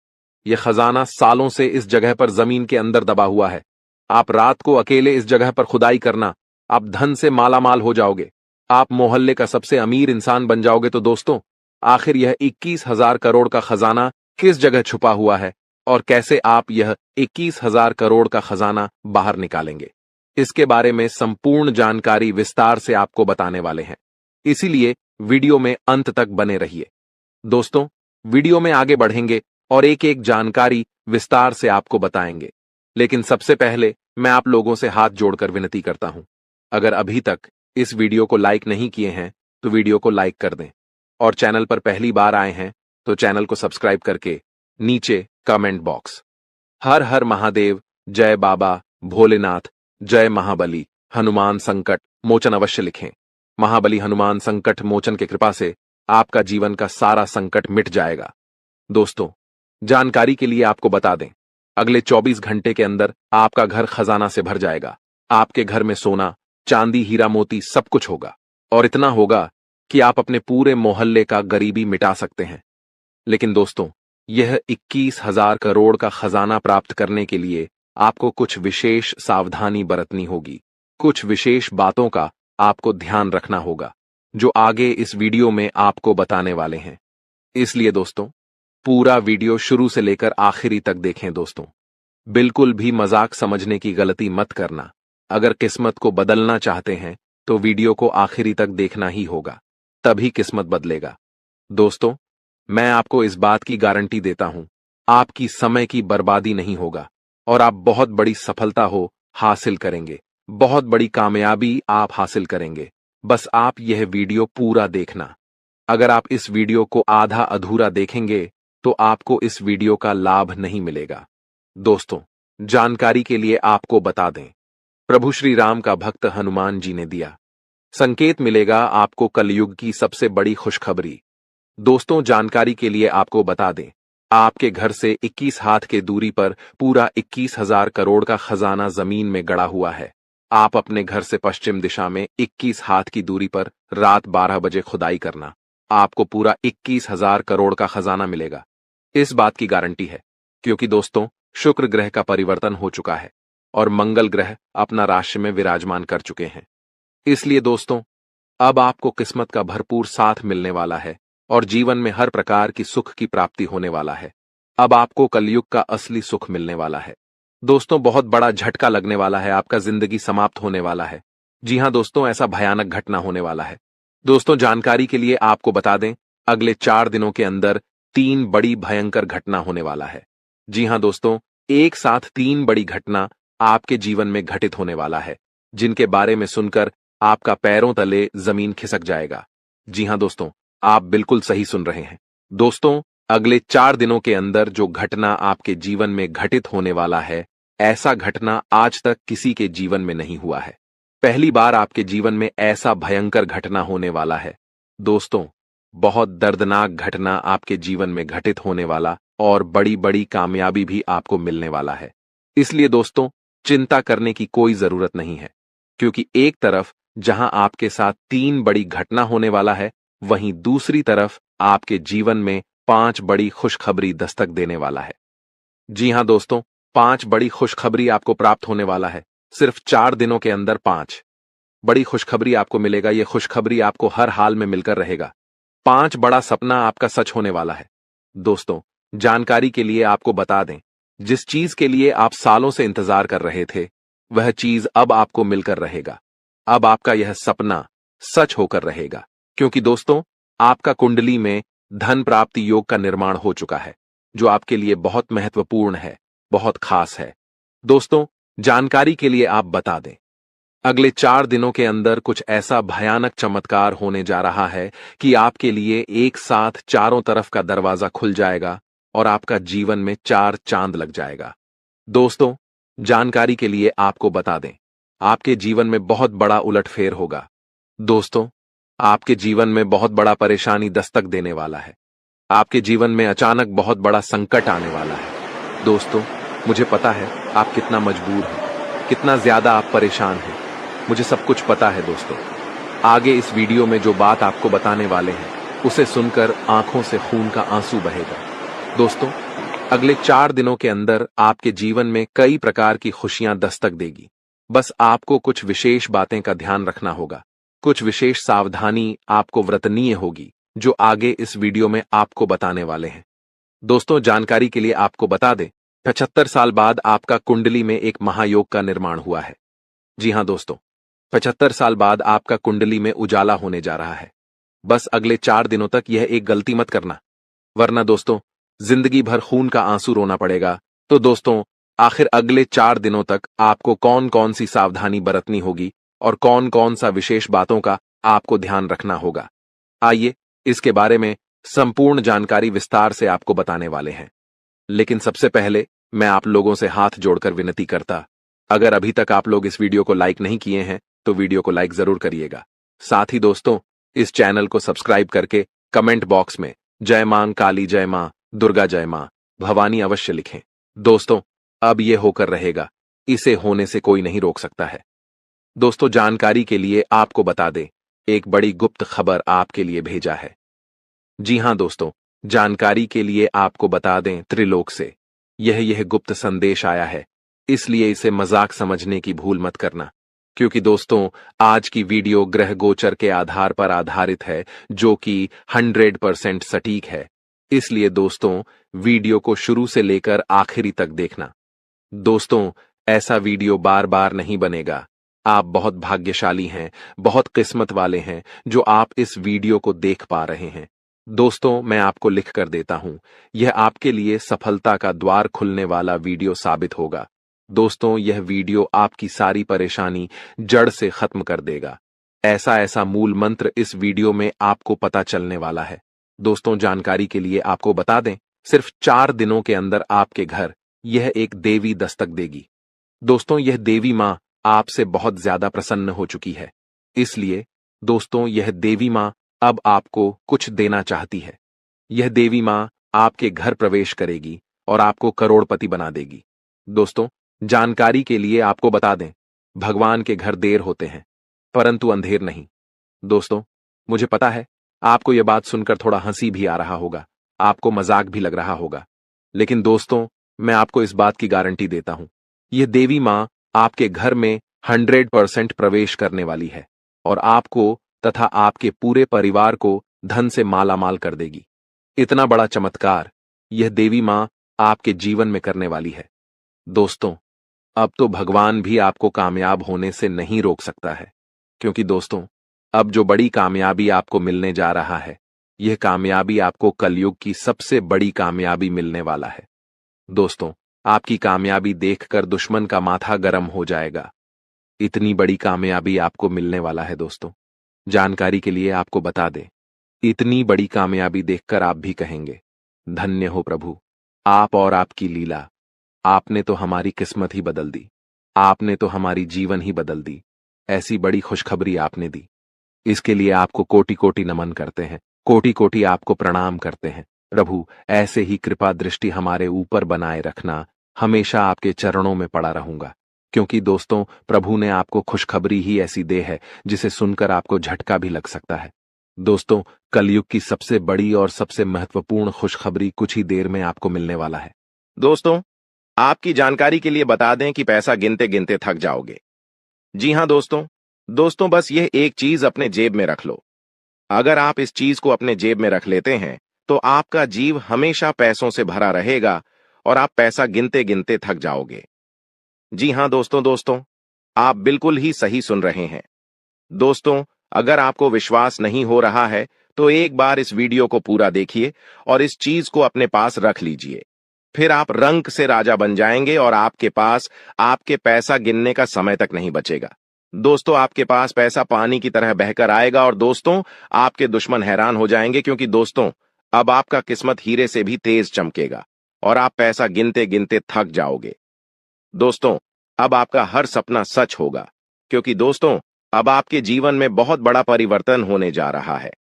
यह खजाना सालों से इस जगह पर जमीन के अंदर दबा हुआ है। आप रात को अकेले इस जगह पर खुदाई करना, आप धन से मालामाल हो जाओगे। आप मोहल्ले का सबसे अमीर इंसान बन जाओगे। तो दोस्तों, आखिर यह 21,000 करोड़ का खजाना किस जगह छुपा हुआ है और कैसे आप यह 21,000 करोड़ का खजाना बाहर निकालेंगे? इसके बारे में संपूर्ण जानकारी विस्तार से आपको बताने वाले हैं, इसीलिए वीडियो में अंत तक बने रहिए। दोस्तों, वीडियो में आगे बढ़ेंगे और एक एक जानकारी विस्तार से आपको बताएंगे, लेकिन सबसे पहले मैं आप लोगों से हाथ जोड़कर विनती करता हूं, अगर अभी तक इस वीडियो को लाइक नहीं किए हैं तो वीडियो को लाइक कर दें, और चैनल पर पहली बार आए हैं तो चैनल को सब्सक्राइब करके नीचे कमेंट बॉक्स हर हर महादेव, जय बाबा भोलेनाथ, जय महाबली हनुमान संकट मोचन अवश्य लिखें। महाबली हनुमान संकट मोचन की कृपा से आपका जीवन का सारा संकट मिट जाएगा। दोस्तों, जानकारी के लिए आपको बता दें, अगले 24 घंटे के अंदर आपका घर खजाना से भर जाएगा। आपके घर में सोना, चांदी, हीरा मोती सब कुछ होगा, और इतना होगा कि आप अपने पूरे मोहल्ले का गरीबी मिटा सकते हैं। लेकिन दोस्तों, यह 21,000 करोड़ का खजाना प्राप्त करने के लिए आपको कुछ विशेष सावधानी बरतनी होगी। कुछ विशेष बातों का आपको ध्यान रखना होगा, जो आगे इस वीडियो में आपको बताने वाले हैं। इसलिए दोस्तों, पूरा वीडियो शुरू से लेकर आखिरी तक देखें। दोस्तों, बिल्कुल भी मजाक समझने की गलती मत करना। अगर किस्मत को बदलना चाहते हैं तो वीडियो को आखिरी तक देखना ही होगा, तभी किस्मत बदलेगा। दोस्तों, मैं आपको इस बात की गारंटी देता हूं, आपकी समय की बर्बादी नहीं होगा और आप बहुत बड़ी सफलता हासिल करेंगे, बहुत बड़ी कामयाबी आप हासिल करेंगे। बस आप यह वीडियो पूरा देखना। अगर आप इस वीडियो को आधा अधूरा देखेंगे तो आपको इस वीडियो का लाभ नहीं मिलेगा। दोस्तों, जानकारी के लिए आपको बता दें, प्रभु श्री राम का भक्त हनुमान जी ने दिया संकेत मिलेगा आपको कलयुग की सबसे बड़ी खुशखबरी। दोस्तों, जानकारी के लिए आपको बता दें, आपके घर से 21 हाथ के दूरी पर पूरा 21,000 करोड़ का खजाना जमीन में गड़ा हुआ है। आप अपने घर से पश्चिम दिशा में 21 हाथ की दूरी पर रात 12 बजे खुदाई करना, आपको पूरा 21,000 करोड़ का खजाना मिलेगा। इस बात की गारंटी है क्योंकि दोस्तों, शुक्र ग्रह का परिवर्तन हो चुका है और मंगल ग्रह अपना राशि में विराजमान कर चुके हैं। इसलिए दोस्तों, अब आपको किस्मत का भरपूर साथ मिलने वाला है और जीवन में हर प्रकार की सुख की प्राप्ति होने वाला है। अब आपको कलयुग का असली सुख मिलने वाला है। दोस्तों, बहुत बड़ा झटका लगने वाला है, आपका जिंदगी समाप्त होने वाला है। जी हां दोस्तों, ऐसा भयानक घटना होने वाला है। दोस्तों, जानकारी के लिए आपको बता दें, अगले 4 दिनों के अंदर 3 बड़ी भयंकर घटना होने वाला है। जी हां दोस्तों, एक साथ 3 बड़ी घटना आपके जीवन में घटित होने वाला है, जिनके बारे में सुनकर आपका पैरों तले जमीन खिसक जाएगा। जी हां दोस्तों, आप बिल्कुल सही सुन रहे हैं। दोस्तों, अगले 4 दिनों के अंदर जो घटना आपके जीवन में घटित होने वाला है, ऐसा घटना आज तक किसी के जीवन में नहीं हुआ है। पहली बार आपके जीवन में ऐसा भयंकर घटना होने वाला है। दोस्तों, बहुत दर्दनाक घटना आपके जीवन में घटित होने वाला और बड़ी बड़ी कामयाबी भी आपको मिलने वाला है। इसलिए दोस्तों, चिंता करने की कोई जरूरत नहीं है, क्योंकि एक तरफ जहां आपके साथ 3 बड़ी घटना होने वाला है, वहीं दूसरी तरफ आपके जीवन में 5 बड़ी खुशखबरी दस्तक देने वाला है। जी हां दोस्तों, 5 बड़ी खुशखबरी आपको प्राप्त होने वाला है। सिर्फ 4 दिनों के अंदर 5 बड़ी खुशखबरी आपको मिलेगा। यह खुशखबरी आपको हर हाल में मिलकर रहेगा। 5 बड़ा सपना आपका सच होने वाला है। दोस्तों, जानकारी के लिए आपको बता दें, जिस चीज के लिए आप सालों से इंतजार कर रहे थे, वह चीज अब आपको मिलकर रहेगा। अब आपका यह सपना सच होकर रहेगा, क्योंकि दोस्तों, आपका कुंडली में धन प्राप्ति योग का निर्माण हो चुका है, जो आपके लिए बहुत महत्वपूर्ण है, बहुत खास है। दोस्तों, जानकारी के लिए आप बता दें, अगले 4 दिनों के अंदर कुछ ऐसा भयानक चमत्कार होने जा रहा है कि आपके लिए एक साथ चारों तरफ का दरवाजा खुल जाएगा और आपका जीवन में 4 चांद लग जाएगा। दोस्तों, जानकारी के लिए आपको बता दें, आपके जीवन में बहुत बड़ा उलटफेर होगा। दोस्तों, आपके जीवन में बहुत बड़ा परेशानी दस्तक देने वाला है। आपके जीवन में अचानक बहुत बड़ा संकट आने वाला है। दोस्तों, मुझे पता है आप कितना मजबूर हैं, कितना ज्यादा आप परेशान हैं। मुझे सब कुछ पता है। दोस्तों, आगे इस वीडियो में जो बात आपको बताने वाले हैं, उसे सुनकर आंखों से खून का आंसू बहेगा। दोस्तों, अगले 4 दिनों के अंदर आपके जीवन में कई प्रकार की खुशियां दस्तक देगी। बस आपको कुछ विशेष बातें का ध्यान रखना होगा, कुछ विशेष सावधानी आपको व्रतनीय होगी, जो आगे इस वीडियो में आपको बताने वाले हैं। दोस्तों, जानकारी के लिए आपको बता दें, 75 साल बाद आपका कुंडली में एक महायोग का निर्माण हुआ है। जी हाँ दोस्तों, 75 साल बाद आपका कुंडली में उजाला होने जा रहा है। बस अगले 4 दिनों तक यह एक गलती मत करना, वरना दोस्तों जिंदगी भर खून का आंसू रोना पड़ेगा। तो दोस्तों, आखिर अगले 4 दिनों तक आपको कौन कौन सी सावधानी बरतनी होगी और कौन कौन सा विशेष बातों का आपको ध्यान रखना होगा, आइए इसके बारे में संपूर्ण जानकारी विस्तार से आपको बताने वाले हैं। लेकिन सबसे पहले मैं आप लोगों से हाथ जोड़कर विनती करता, अगर अभी तक आप लोग इस वीडियो को लाइक नहीं किए हैं तो वीडियो को लाइक जरूर करिएगा। साथ ही दोस्तों, इस चैनल को सब्सक्राइब करके कमेंट बॉक्स में जय मां काली, जय मां दुर्गा, जय मां भवानी अवश्य लिखें। दोस्तों, अब यह होकर रहेगा, इसे होने से कोई नहीं रोक सकता है। दोस्तों, जानकारी के लिए आपको बता दें, एक बड़ी गुप्त खबर आपके लिए भेजा है। जी हां दोस्तों, जानकारी के लिए आपको बता दें, त्रिलोक से यह गुप्त संदेश आया है, इसलिए इसे मजाक समझने की भूल मत करना, क्योंकि दोस्तों आज की वीडियो ग्रह गोचर के आधार पर आधारित है, जो कि 100% सटीक है। इसलिए दोस्तों वीडियो को शुरू से लेकर आखिरी तक देखना। दोस्तों, ऐसा वीडियो बार बार नहीं बनेगा। आप बहुत भाग्यशाली हैं, बहुत किस्मत वाले हैं जो आप इस वीडियो को देख पा रहे हैं। दोस्तों, मैं आपको लिख कर देता हूं, यह आपके लिए सफलता का द्वार खुलने वाला वीडियो साबित होगा। दोस्तों, यह वीडियो आपकी सारी परेशानी जड़ से खत्म कर देगा। ऐसा ऐसा मूल मंत्र इस वीडियो में आपको पता चलने वाला है। दोस्तों, जानकारी के लिए आपको बता दें, सिर्फ 4 दिनों के अंदर आपके घर यह एक देवी दस्तक देगी। दोस्तों, यह देवी मां आपसे बहुत ज्यादा प्रसन्न हो चुकी है, इसलिए दोस्तों यह देवी मां अब आपको कुछ देना चाहती है। यह देवी मां आपके घर प्रवेश करेगी और आपको करोड़पति बना देगी। दोस्तों, जानकारी के लिए आपको बता दें, भगवान के घर देर होते हैं परंतु अंधेर नहीं। दोस्तों, मुझे पता है आपको यह बात सुनकर थोड़ा हंसी भी आ रहा होगा, आपको मजाक भी लग रहा होगा, लेकिन दोस्तों मैं आपको इस बात की गारंटी देता हूं, यह देवी मां आपके घर में 100% प्रवेश करने वाली है और आपको तथा आपके पूरे परिवार को धन से मालामाल कर देगी। इतना बड़ा चमत्कार यह देवी मां आपके जीवन में करने वाली है। दोस्तों, अब तो भगवान भी आपको कामयाब होने से नहीं रोक सकता है, क्योंकि दोस्तों अब जो बड़ी कामयाबी आपको मिलने जा रहा है, यह कामयाबी आपको कलयुग की सबसे बड़ी कामयाबी मिलने वाला है। दोस्तों, आपकी कामयाबी देखकर दुश्मन का माथा गर्म हो जाएगा। इतनी बड़ी कामयाबी आपको मिलने वाला है। दोस्तों, जानकारी के लिए आपको बता दें, इतनी बड़ी कामयाबी देखकर आप भी कहेंगे, धन्य हो प्रभु, आप और आपकी लीला, आपने तो हमारी किस्मत ही बदल दी, आपने तो हमारी जीवन ही बदल दी। ऐसी बड़ी खुशखबरी आपने दी, इसके लिए आपको कोटि कोटि नमन करते हैं, कोटि कोटि आपको प्रणाम करते हैं। प्रभु, ऐसे ही कृपा दृष्टि हमारे ऊपर बनाए रखना, हमेशा आपके चरणों में पड़ा रहूंगा, क्योंकि दोस्तों प्रभु ने आपको खुशखबरी ही ऐसी दे है जिसे सुनकर आपको झटका भी लग सकता है। दोस्तों, कलयुग की सबसे बड़ी और सबसे महत्वपूर्ण खुशखबरी कुछ ही देर में आपको मिलने वाला है। दोस्तों, आपकी जानकारी के लिए बता दें कि पैसा गिनते गिनते थक जाओगे। जी हां दोस्तों बस यह एक चीज अपने जेब में रख लो। अगर आप इस चीज को अपने जेब में रख लेते हैं तो आपका जीव हमेशा पैसों से भरा रहेगा और आप पैसा गिनते गिनते थक जाओगे। जी हां दोस्तों आप बिल्कुल ही सही सुन रहे हैं। दोस्तों, अगर आपको विश्वास नहीं हो रहा है तो एक बार इस वीडियो को पूरा देखिए और इस चीज को अपने पास रख लीजिए, फिर आप रंक से राजा बन जाएंगे और आपके पास आपके पैसा गिनने का समय तक नहीं बचेगा। दोस्तों, आपके पास पैसा पानी की तरह बहकर आएगा और दोस्तों आपके दुश्मन हैरान हो जाएंगे, क्योंकि दोस्तों अब आपका किस्मत हीरे से भी तेज चमकेगा और आप पैसा गिनते गिनते थक जाओगे। दोस्तों, अब आपका हर सपना सच होगा, क्योंकि दोस्तों अब आपके जीवन में बहुत बड़ा परिवर्तन होने जा रहा है।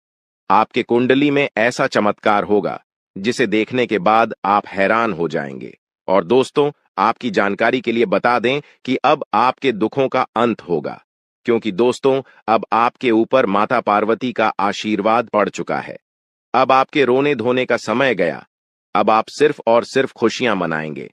आपके कुंडली में ऐसा चमत्कार होगा जिसे देखने के बाद आप हैरान हो जाएंगे। और दोस्तों, आपकी जानकारी के लिए बता दें कि अब आपके दुखों का अंत होगा, क्योंकि दोस्तों अब आपके ऊपर माता पार्वती का आशीर्वाद पड़ चुका है। अब आपके रोने धोने का समय गया, अब आप सिर्फ और सिर्फ खुशियां मनाएंगे।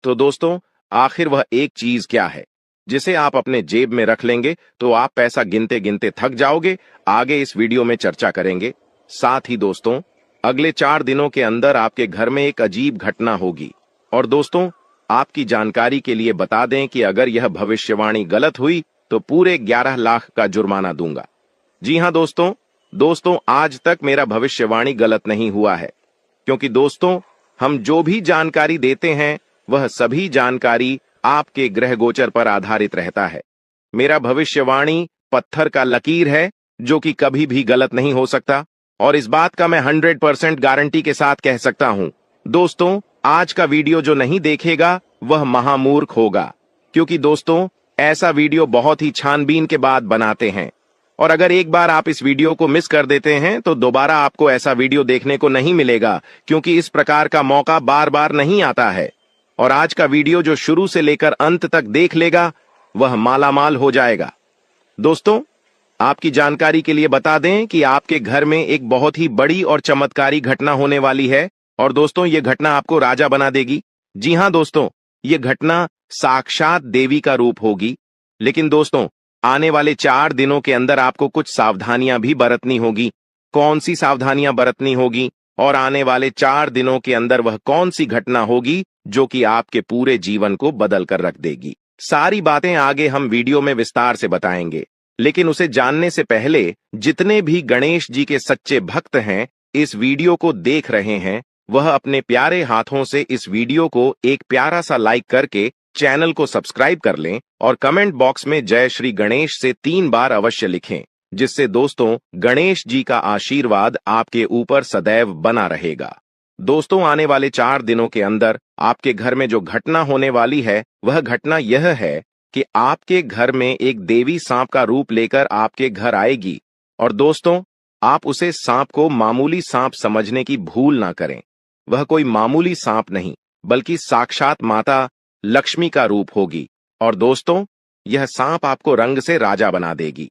तो दोस्तों, आखिर वह एक चीज क्या है जिसे आप अपने जेब में रख लेंगे तो आप पैसा गिनते गिनते थक जाओगे, आगे इस वीडियो में चर्चा करेंगे। साथ ही दोस्तों, अगले 4 दिनों के अंदर आपके घर में एक अजीब घटना होगी। और दोस्तों, आपकी जानकारी के लिए बता दें कि अगर यह भविष्यवाणी गलत हुई तो पूरे 11 लाख का जुर्माना दूंगा। जी हाँ दोस्तों आज तक मेरा भविष्यवाणी गलत नहीं हुआ है, क्योंकि दोस्तों हम जो भी जानकारी देते हैं वह सभी जानकारी आपके ग्रह गोचर पर आधारित रहता है। मेरा भविष्यवाणी पत्थर का लकीर है जो कि कभी भी गलत नहीं हो सकता, और इस बात का मैं 100% गारंटी के साथ कह सकता हूं। दोस्तों आज का वीडियो जो नहीं देखेगा वह महामूर्ख होगा, क्योंकि दोस्तों ऐसा वीडियो बहुत ही छानबीन के बाद बनाते हैं, और अगर एक बार आप इस वीडियो को मिस कर देते हैं तो दोबारा आपको ऐसा वीडियो देखने को नहीं मिलेगा, क्योंकि इस प्रकार का मौका बार बार नहीं आता है। और आज का वीडियो जो शुरू से लेकर अंत तक देख लेगा वह मालामाल हो जाएगा। दोस्तों आपकी जानकारी के लिए बता दें कि आपके घर में एक बहुत ही बड़ी और चमत्कारी घटना होने वाली है, और दोस्तों ये घटना आपको राजा बना देगी। जी हां दोस्तों, ये घटना साक्षात देवी का रूप होगी। लेकिन दोस्तों आने वाले 4 दिनों के अंदर आपको कुछ सावधानियां भी बरतनी होगी। कौन सी सावधानियां बरतनी होगी और आने वाले 4 दिनों के अंदर वह कौन सी घटना होगी जो कि आपके पूरे जीवन को बदल कर रख देगी, सारी बातें आगे हम वीडियो में विस्तार से बताएंगे। लेकिन उसे जानने से पहले जितने भी गणेश जी के सच्चे भक्त हैं इस वीडियो को देख रहे हैं, वह अपने प्यारे हाथों से इस वीडियो को एक प्यारा सा लाइक करके चैनल को सब्सक्राइब कर लें, और कमेंट बॉक्स में जय श्री गणेश से 3 बार अवश्य लिखें, जिससे दोस्तों गणेश जी का आशीर्वाद आपके ऊपर सदैव बना रहेगा। दोस्तों आने वाले 4 दिनों के अंदर आपके घर में जो घटना होने वाली है वह घटना यह है कि आपके घर में एक देवी सांप का रूप लेकर आपके घर आएगी, और दोस्तों आप उसे सांप को मामूली सांप समझने की भूल ना करें। वह कोई मामूली सांप नहीं बल्कि साक्षात माता लक्ष्मी का रूप होगी, और दोस्तों यह सांप आपको रंग से राजा बना देगी।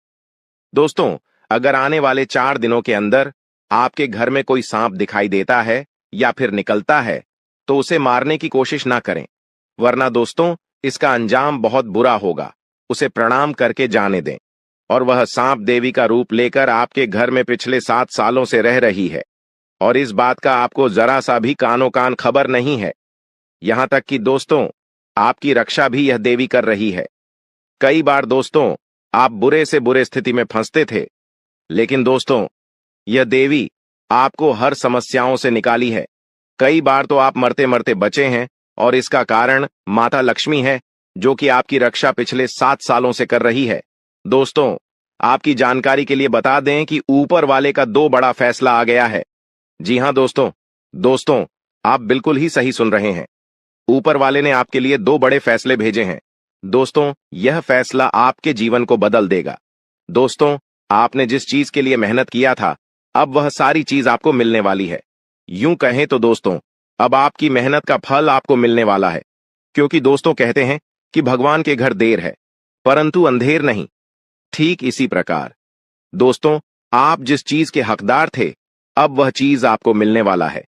दोस्तों अगर आने वाले 4 दिनों के अंदर आपके घर में कोई सांप दिखाई देता है या फिर निकलता है तो उसे मारने की कोशिश ना करें, वरना दोस्तों इसका अंजाम बहुत बुरा होगा। उसे प्रणाम करके जाने दें। और वह सांप देवी का रूप लेकर आपके घर में पिछले 7 सालों से रह रही है, और इस बात का आपको जरा सा भी कानो कान खबर नहीं है। यहां तक कि दोस्तों आपकी रक्षा भी यह देवी कर रही है। कई बार दोस्तों आप बुरे से बुरे स्थिति में फंसते थे, लेकिन दोस्तों यह देवी आपको हर समस्याओं से निकाली है। कई बार तो आप मरते मरते बचे हैं, और इसका कारण माता लक्ष्मी है जो कि आपकी रक्षा पिछले 7 सालों से कर रही है। दोस्तों आपकी जानकारी के लिए बता दें कि ऊपर वाले का 2 बड़ा फैसला आ गया है। जी हां दोस्तों आप बिल्कुल ही सही सुन रहे हैं। ऊपर वाले ने आपके लिए 2 बड़े फैसले भेजे हैं। दोस्तों यह फैसला आपके जीवन को बदल देगा। दोस्तों आपने जिस चीज के लिए मेहनत किया था अब वह सारी चीज आपको मिलने वाली है। यूं कहें तो दोस्तों अब आपकी मेहनत का फल आपको मिलने वाला है, क्योंकि दोस्तों कहते हैं कि भगवान के घर देर है परंतु अंधेर नहीं। ठीक इसी प्रकार दोस्तों आप जिस चीज के हकदार थे अब वह चीज आपको मिलने वाला है।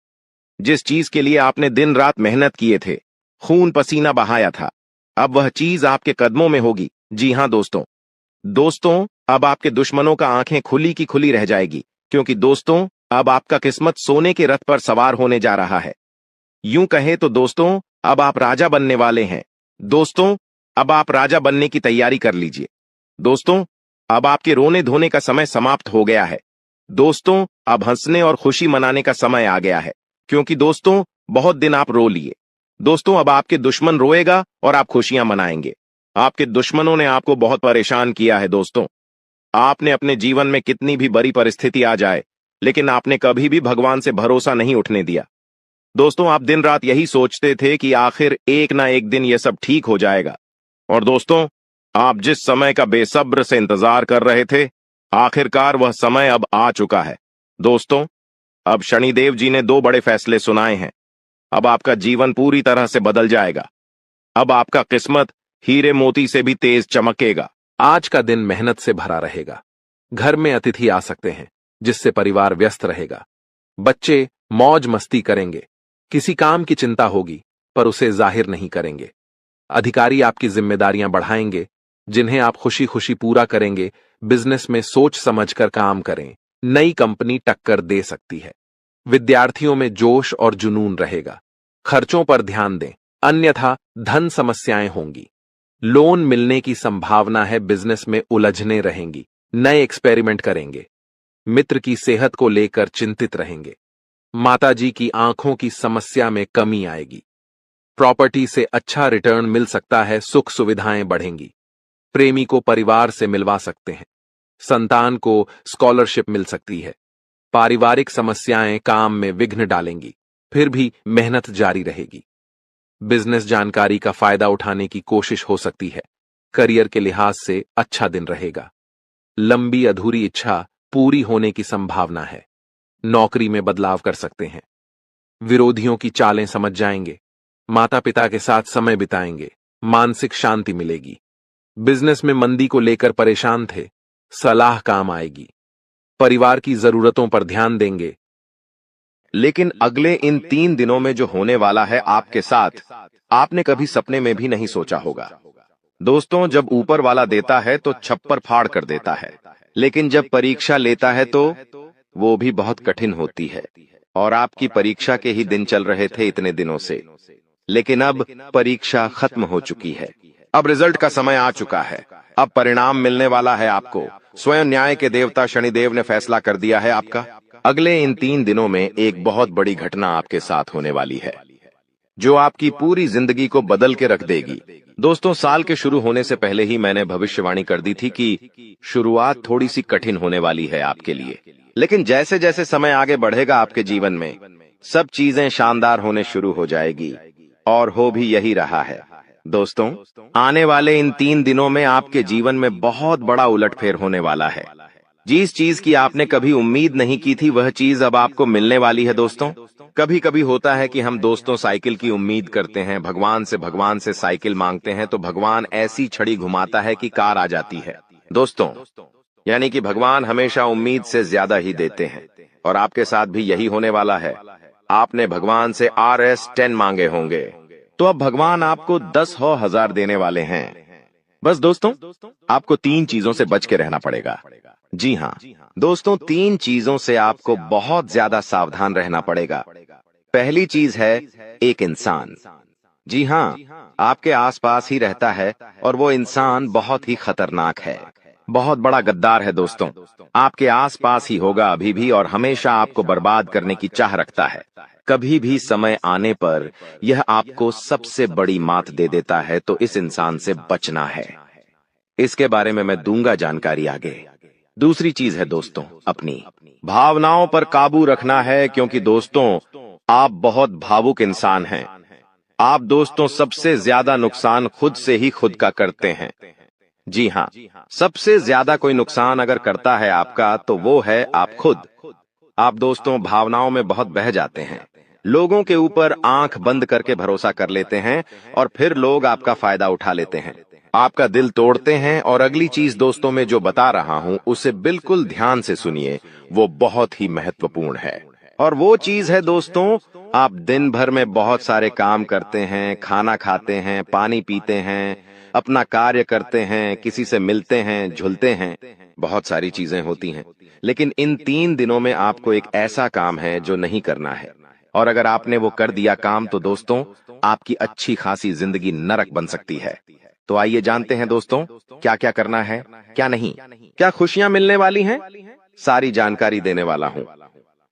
जिस चीज के लिए आपने दिन रात मेहनत किए थे, खून पसीना बहाया था, अब वह चीज आपके कदमों में होगी। जी हां दोस्तों अब आपके दुश्मनों का आंखें खुली की खुली रह जाएगी, क्योंकि दोस्तों अब आपका किस्मत सोने के रथ पर सवार होने जा रहा है। यूं कहें तो दोस्तों अब आप राजा बनने वाले हैं। दोस्तों अब आप राजा बनने की तैयारी कर लीजिए। दोस्तों अब आपके रोने धोने का समय समाप्त हो गया है। दोस्तों अब हंसने और खुशी मनाने का समय आ गया है, क्योंकि दोस्तों बहुत दिन आप रो लिए। दोस्तों अब आपके दुश्मन रोएगा और आप खुशियां मनाएंगे। आपके दुश्मनों ने आपको बहुत परेशान किया है। दोस्तों आपने अपने जीवन में कितनी भी बड़ी परिस्थिति आ जाए, लेकिन आपने कभी भी भगवान से भरोसा नहीं उठने दिया। दोस्तों आप दिन रात यही सोचते थे कि आखिर एक ना एक दिन यह सब ठीक हो जाएगा, और दोस्तों आप जिस समय का बेसब्र से इंतजार कर रहे थे आखिरकार वह समय अब आ चुका है। दोस्तों अब शनिदेव जी ने 2 बड़े फैसले सुनाए हैं। अब आपका जीवन पूरी तरह से बदल जाएगा। अब आपका किस्मत हीरे मोती से भी तेज चमकेगा। आज का दिन मेहनत से भरा रहेगा। घर में अतिथि आ सकते हैं, जिससे परिवार व्यस्त रहेगा। बच्चे मौज मस्ती करेंगे। किसी काम की चिंता होगी पर उसे जाहिर नहीं करेंगे। अधिकारी आपकी जिम्मेदारियां बढ़ाएंगे, जिन्हें आप खुशी खुशी पूरा करेंगे। बिजनेस में सोच समझकर काम करें। नई कंपनी टक्कर दे सकती है। विद्यार्थियों में जोश और जुनून रहेगा। खर्चों पर ध्यान दें, अन्यथा धन समस्याएं होंगी। लोन मिलने की संभावना है, बिजनेस में उलझने रहेंगी, नए एक्सपेरिमेंट करेंगे, मित्र की सेहत को लेकर चिंतित रहेंगे, माताजी की आंखों की समस्या में कमी आएगी, प्रॉपर्टी से अच्छा रिटर्न मिल सकता है, सुख सुविधाएं बढ़ेंगी, प्रेमी को परिवार से मिलवा सकते हैं, संतान को स्कॉलरशिप मिल सकती है, पारिवारिक समस्याएं काम में विघ्न डालेंगी, फिर भी मेहनत जारी रहेगी, बिजनेस जानकारी का फायदा उठाने की कोशिश हो सकती है, करियर के लिहाज से अच्छा दिन रहेगा, लंबी अधूरी इच्छा पूरी होने की संभावना है, नौकरी में बदलाव कर सकते हैं, विरोधियों की चालें समझ जाएंगे, माता पिता के साथ समय बिताएंगे, मानसिक शांति मिलेगी, बिजनेस में मंदी को लेकर परेशान थे, सलाह काम आएगी, परिवार की जरूरतों पर ध्यान देंगे। लेकिन अगले इन 3 दिनों में जो होने वाला है आपके साथ, आपने कभी सपने में भी नहीं सोचा होगा। दोस्तों, जब ऊपर वाला देता है तो छप्पर फाड़ कर देता है, लेकिन जब परीक्षा लेता है तो वो भी बहुत कठिन होती है। और आपकी परीक्षा के ही दिन चल रहे थे इतने दिनों से, लेकिन अब परीक्षा खत्म हो चुकी है। अब रिजल्ट का समय आ चुका है। अब परिणाम मिलने वाला है आपको। स्वयं न्याय के देवता शनिदेव ने फैसला कर दिया है आपका। अगले इन 3 दिनों में एक बहुत बड़ी घटना आपके साथ होने वाली है, जो आपकी पूरी जिंदगी को बदल के रख देगी। दोस्तों, साल के शुरू होने से पहले ही मैंने भविष्यवाणी कर दी थी कि शुरुआत थोड़ी सी कठिन होने वाली है आपके लिए, लेकिन जैसे जैसे समय आगे बढ़ेगा आपके जीवन में, सब चीजें शानदार होने शुरू हो जाएगी, और हो भी यही रहा है। दोस्तों, आने वाले इन 3 दिनों में आपके जीवन में बहुत बड़ा उलटफेर होने वाला है। जिस चीज की आपने कभी उम्मीद नहीं की थी, वह चीज अब आपको मिलने वाली है। दोस्तों, कभी कभी होता है कि हम दोस्तों साइकिल की उम्मीद करते हैं, भगवान से साइकिल मांगते हैं, तो भगवान ऐसी छड़ी घुमाता है कि कार आ जाती है। दोस्तों, यानी कि भगवान हमेशा उम्मीद से ज्यादा ही देते हैं, और आपके साथ भी यही होने वाला है। आपने भगवान से RS10 मांगे होंगे, तो अब भगवान आपको 10,000 देने वाले हैं। बस दोस्तों, आपको 3 चीजों से बच के रहना पड़ेगा। जी हाँ दोस्तों, 3 चीजों से आपको बहुत ज्यादा सावधान रहना पड़ेगा। पहली चीज है एक इंसान। जी हाँ, आपके आसपास ही रहता है, और वो इंसान बहुत ही खतरनाक है, बहुत बड़ा गद्दार है। दोस्तों, आपके आसपास ही होगा अभी भी, और हमेशा आपको बर्बाद करने की चाह रखता है। कभी भी समय आने पर यह आपको सबसे बड़ी मात दे देता है, तो इस इंसान से बचना है। इसके बारे में मैं दूंगा जानकारी आगे। दूसरी चीज है दोस्तों, अपनी भावनाओं पर काबू रखना है, क्योंकि दोस्तों, आप बहुत भावुक इंसान हैं। आप दोस्तों सबसे ज्यादा नुकसान खुद से ही खुद का करते हैं। जी हाँ, सबसे ज्यादा कोई नुकसान अगर करता है आपका, तो वो है आप खुद। आप दोस्तों भावनाओं में बहुत बह जाते हैं, लोगों के ऊपर आंख बंद करके भरोसा कर लेते हैं, और फिर लोग आपका फायदा उठा लेते हैं, आपका दिल तोड़ते हैं। और अगली चीज दोस्तों, मैं जो बता रहा हूं उसे बिल्कुल ध्यान से सुनिए, वो बहुत ही महत्वपूर्ण है। और वो चीज है दोस्तों, आप दिन भर में बहुत सारे काम करते हैं, खाना खाते हैं, पानी पीते हैं, अपना कार्य करते हैं, किसी से मिलते हैं, झुलते हैं, बहुत सारी चीजें होती हैं, लेकिन इन 3 दिनों में आपको एक ऐसा काम है जो नहीं करना है। और अगर आपने वो कर दिया काम, तो दोस्तों आपकी अच्छी खासी जिंदगी नरक बन सकती है। तो आइए जानते हैं दोस्तों, क्या क्या करना है, क्या नहीं, क्या खुशियां मिलने वाली हैं, सारी जानकारी देने वाला हूं।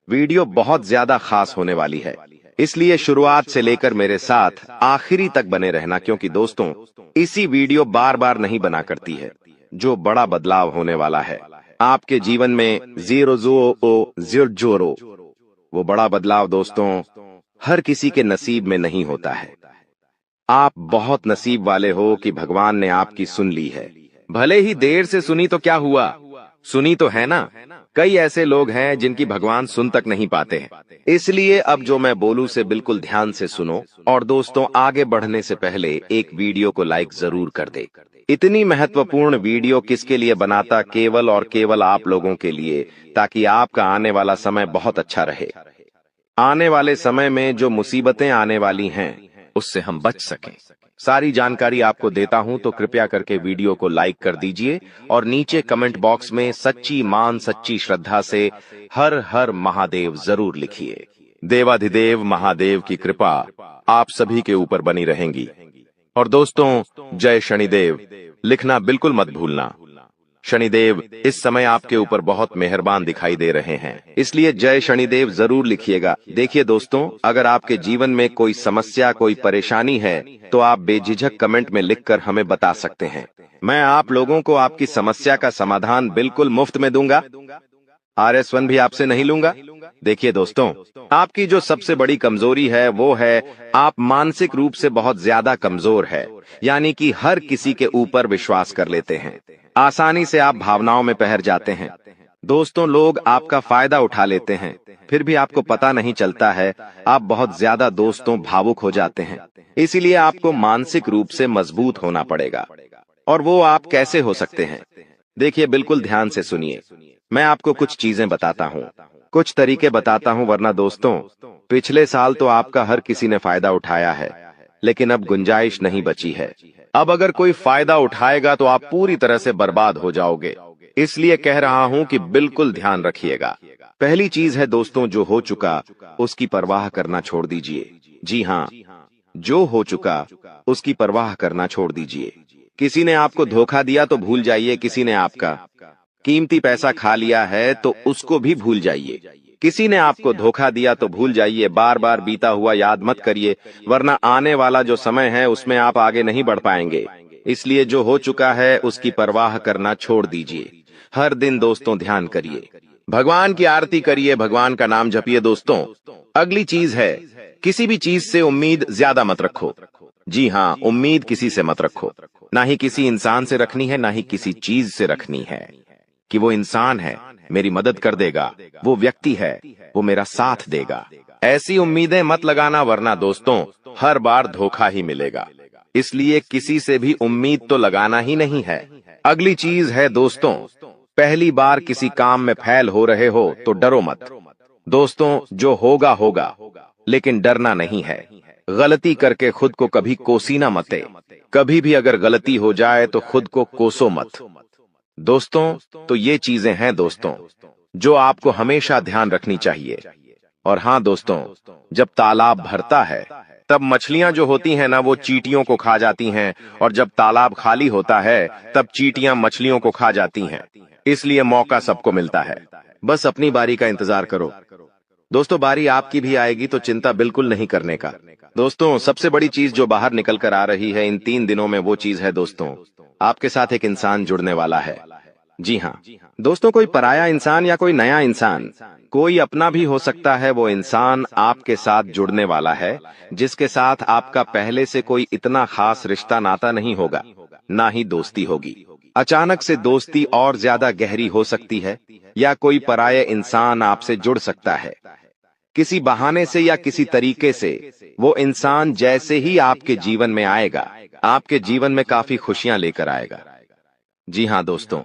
वीडियो बहुत ज्यादा खास होने वाली है, इसलिए शुरुआत से लेकर मेरे साथ आखिरी तक बने रहना, क्योंकि दोस्तों इसी वीडियो बार बार नहीं बना करती है। जो बड़ा बदलाव होने वाला है आपके जीवन में, 0 वो बड़ा बदलाव दोस्तों हर किसी के नसीब में नहीं होता है। आप बहुत नसीब वाले हो कि भगवान ने आपकी सुन ली है। भले ही देर से सुनी तो क्या हुआ, सुनी तो है ना। कई ऐसे लोग हैं जिनकी भगवान सुन तक नहीं पाते हैं। इसलिए अब जो मैं बोलूं से बिल्कुल ध्यान से सुनो। और दोस्तों, आगे बढ़ने से पहले एक वीडियो को लाइक जरूर कर दे। इतनी महत्वपूर्ण वीडियो किसके लिए बनाता, केवल और केवल आप लोगों के लिए, ताकि आपका आने वाला समय बहुत अच्छा रहे। आने वाले समय में जो मुसीबतें आने वाली हैं, उससे हम बच सकें। सारी जानकारी आपको देता हूं, तो कृपया करके वीडियो को लाइक कर दीजिए, और नीचे कमेंट बॉक्स में सच्ची मान सच्ची श्रद्धा से हर हर महादेव जरूर लिखिए। देवाधिदेव महादेव की कृपा आप सभी के ऊपर बनी रहेंगी। और दोस्तों, जय शनिदेव लिखना बिल्कुल मत भूलना। शनिदेव इस समय आपके ऊपर बहुत मेहरबान दिखाई दे रहे हैं, इसलिए जय शनिदेव जरूर लिखिएगा। देखिए दोस्तों, अगर आपके जीवन में कोई समस्या, कोई परेशानी है, तो आप बेझिझक कमेंट में लिखकर हमें बता सकते हैं। मैं आप लोगों को आपकी समस्या का समाधान बिल्कुल मुफ्त में दूंगा। RS1 भी आपसे नहीं लूंगा। देखिए दोस्तों, आपकी जो सबसे बड़ी कमजोरी है वो है आप मानसिक रूप से बहुत ज्यादा कमजोर है, यानी कि हर किसी के ऊपर विश्वास कर लेते हैं। आसानी से आप भावनाओं में बहर जाते हैं। दोस्तों, लोग आपका फायदा उठा लेते हैं, फिर भी आपको पता नहीं चलता है। आप बहुत ज्यादा दोस्तों भावुक हो जाते हैं, इसीलिए आपको मानसिक रूप से मजबूत होना पड़ेगा। और वो आप कैसे हो सकते हैं? देखिए, बिल्कुल ध्यान से सुनिए। मैं आपको कुछ चीजें बताता हूँ, कुछ तरीके बताता हूँ, वरना दोस्तों, पिछले साल तो आपका हर किसी ने फायदा उठाया है, लेकिन अब गुंजाइश नहीं बची है। अब अगर कोई फायदा उठाएगा तो आप पूरी तरह से बर्बाद हो जाओगे। इसलिए कह रहा हूँ कि बिल्कुल ध्यान रखिएगा। पहली चीज है दोस्तों, जो हो चुका उसकी परवाह करना छोड़ दीजिए। जी हाँ, जो हो चुका उसकी परवाह करना छोड़ दीजिए। किसी ने आपको धोखा दिया तो भूल जाइए, किसी ने आपका कीमती पैसा खा लिया है तो उसको भी भूल जाइए। किसी ने आपको धोखा दिया तो भूल जाइए, बार बार बीता हुआ याद मत करिए, वरना आने वाला जो समय है उसमें आप आगे नहीं बढ़ पाएंगे। इसलिए जो हो चुका है उसकी परवाह करना छोड़ दीजिए। हर दिन दोस्तों ध्यान करिए, भगवान की आरती करिए, भगवान का नाम जपिए। दोस्तों, अगली चीज है, किसी भी चीज से उम्मीद ज्यादा मत रखो। जी हाँ, उम्मीद किसी से मत रखो। ना ही किसी इंसान से रखनी है, ना ही किसी चीज से रखनी है कि वो इंसान है मेरी मदद कर देगा, वो व्यक्ति है वो मेरा साथ देगा। ऐसी उम्मीदें मत लगाना, वरना दोस्तों हर बार धोखा ही मिलेगा। इसलिए किसी से भी उम्मीद तो लगाना ही नहीं है। अगली चीज है दोस्तों, पहली बार किसी काम में फेल हो रहे हो तो डरो मत। दोस्तों, जो होगा होगा, लेकिन डरना नहीं है। गलती करके खुद को कभी कोसीना मते। कभी भी अगर गलती हो जाए तो खुद को कोसो मत। दोस्तों, तो ये चीजें हैं दोस्तों जो आपको हमेशा ध्यान रखनी चाहिए। और हाँ दोस्तों, जब तालाब भरता है तब मछलियां जो होती हैं ना, वो चींटियों को खा जाती हैं, और जब तालाब खाली होता है तब चींटियां मछलियों को खा जाती हैं। इसलिए मौका सबको मिलता है, बस अपनी बारी का इंतजार करो। दोस्तों, बारी आपकी भी आएगी, तो चिंता बिल्कुल नहीं करने का। दोस्तों, सबसे बड़ी चीज जो बाहर निकल कर आ रही है इन 3 दिनों में, वो चीज है दोस्तों, आपके साथ एक इंसान जुड़ने वाला है। जी हाँ दोस्तों, कोई पराया इंसान या कोई नया इंसान, कोई अपना भी हो सकता है। वो इंसान आपके साथ जुड़ने वाला है, जिसके साथ आपका पहले से कोई इतना खास रिश्ता नाता नहीं होगा, ना ही दोस्ती होगी। अचानक से दोस्ती और ज्यादा गहरी हो सकती है, या कोई पराये इंसान आपसे जुड़ सकता है। किसी बहाने से या किसी तरीके से वो इंसान जैसे ही आपके जीवन में आएगा, आपके जीवन में काफी खुशियां लेकर आएगा। जी हाँ दोस्तों,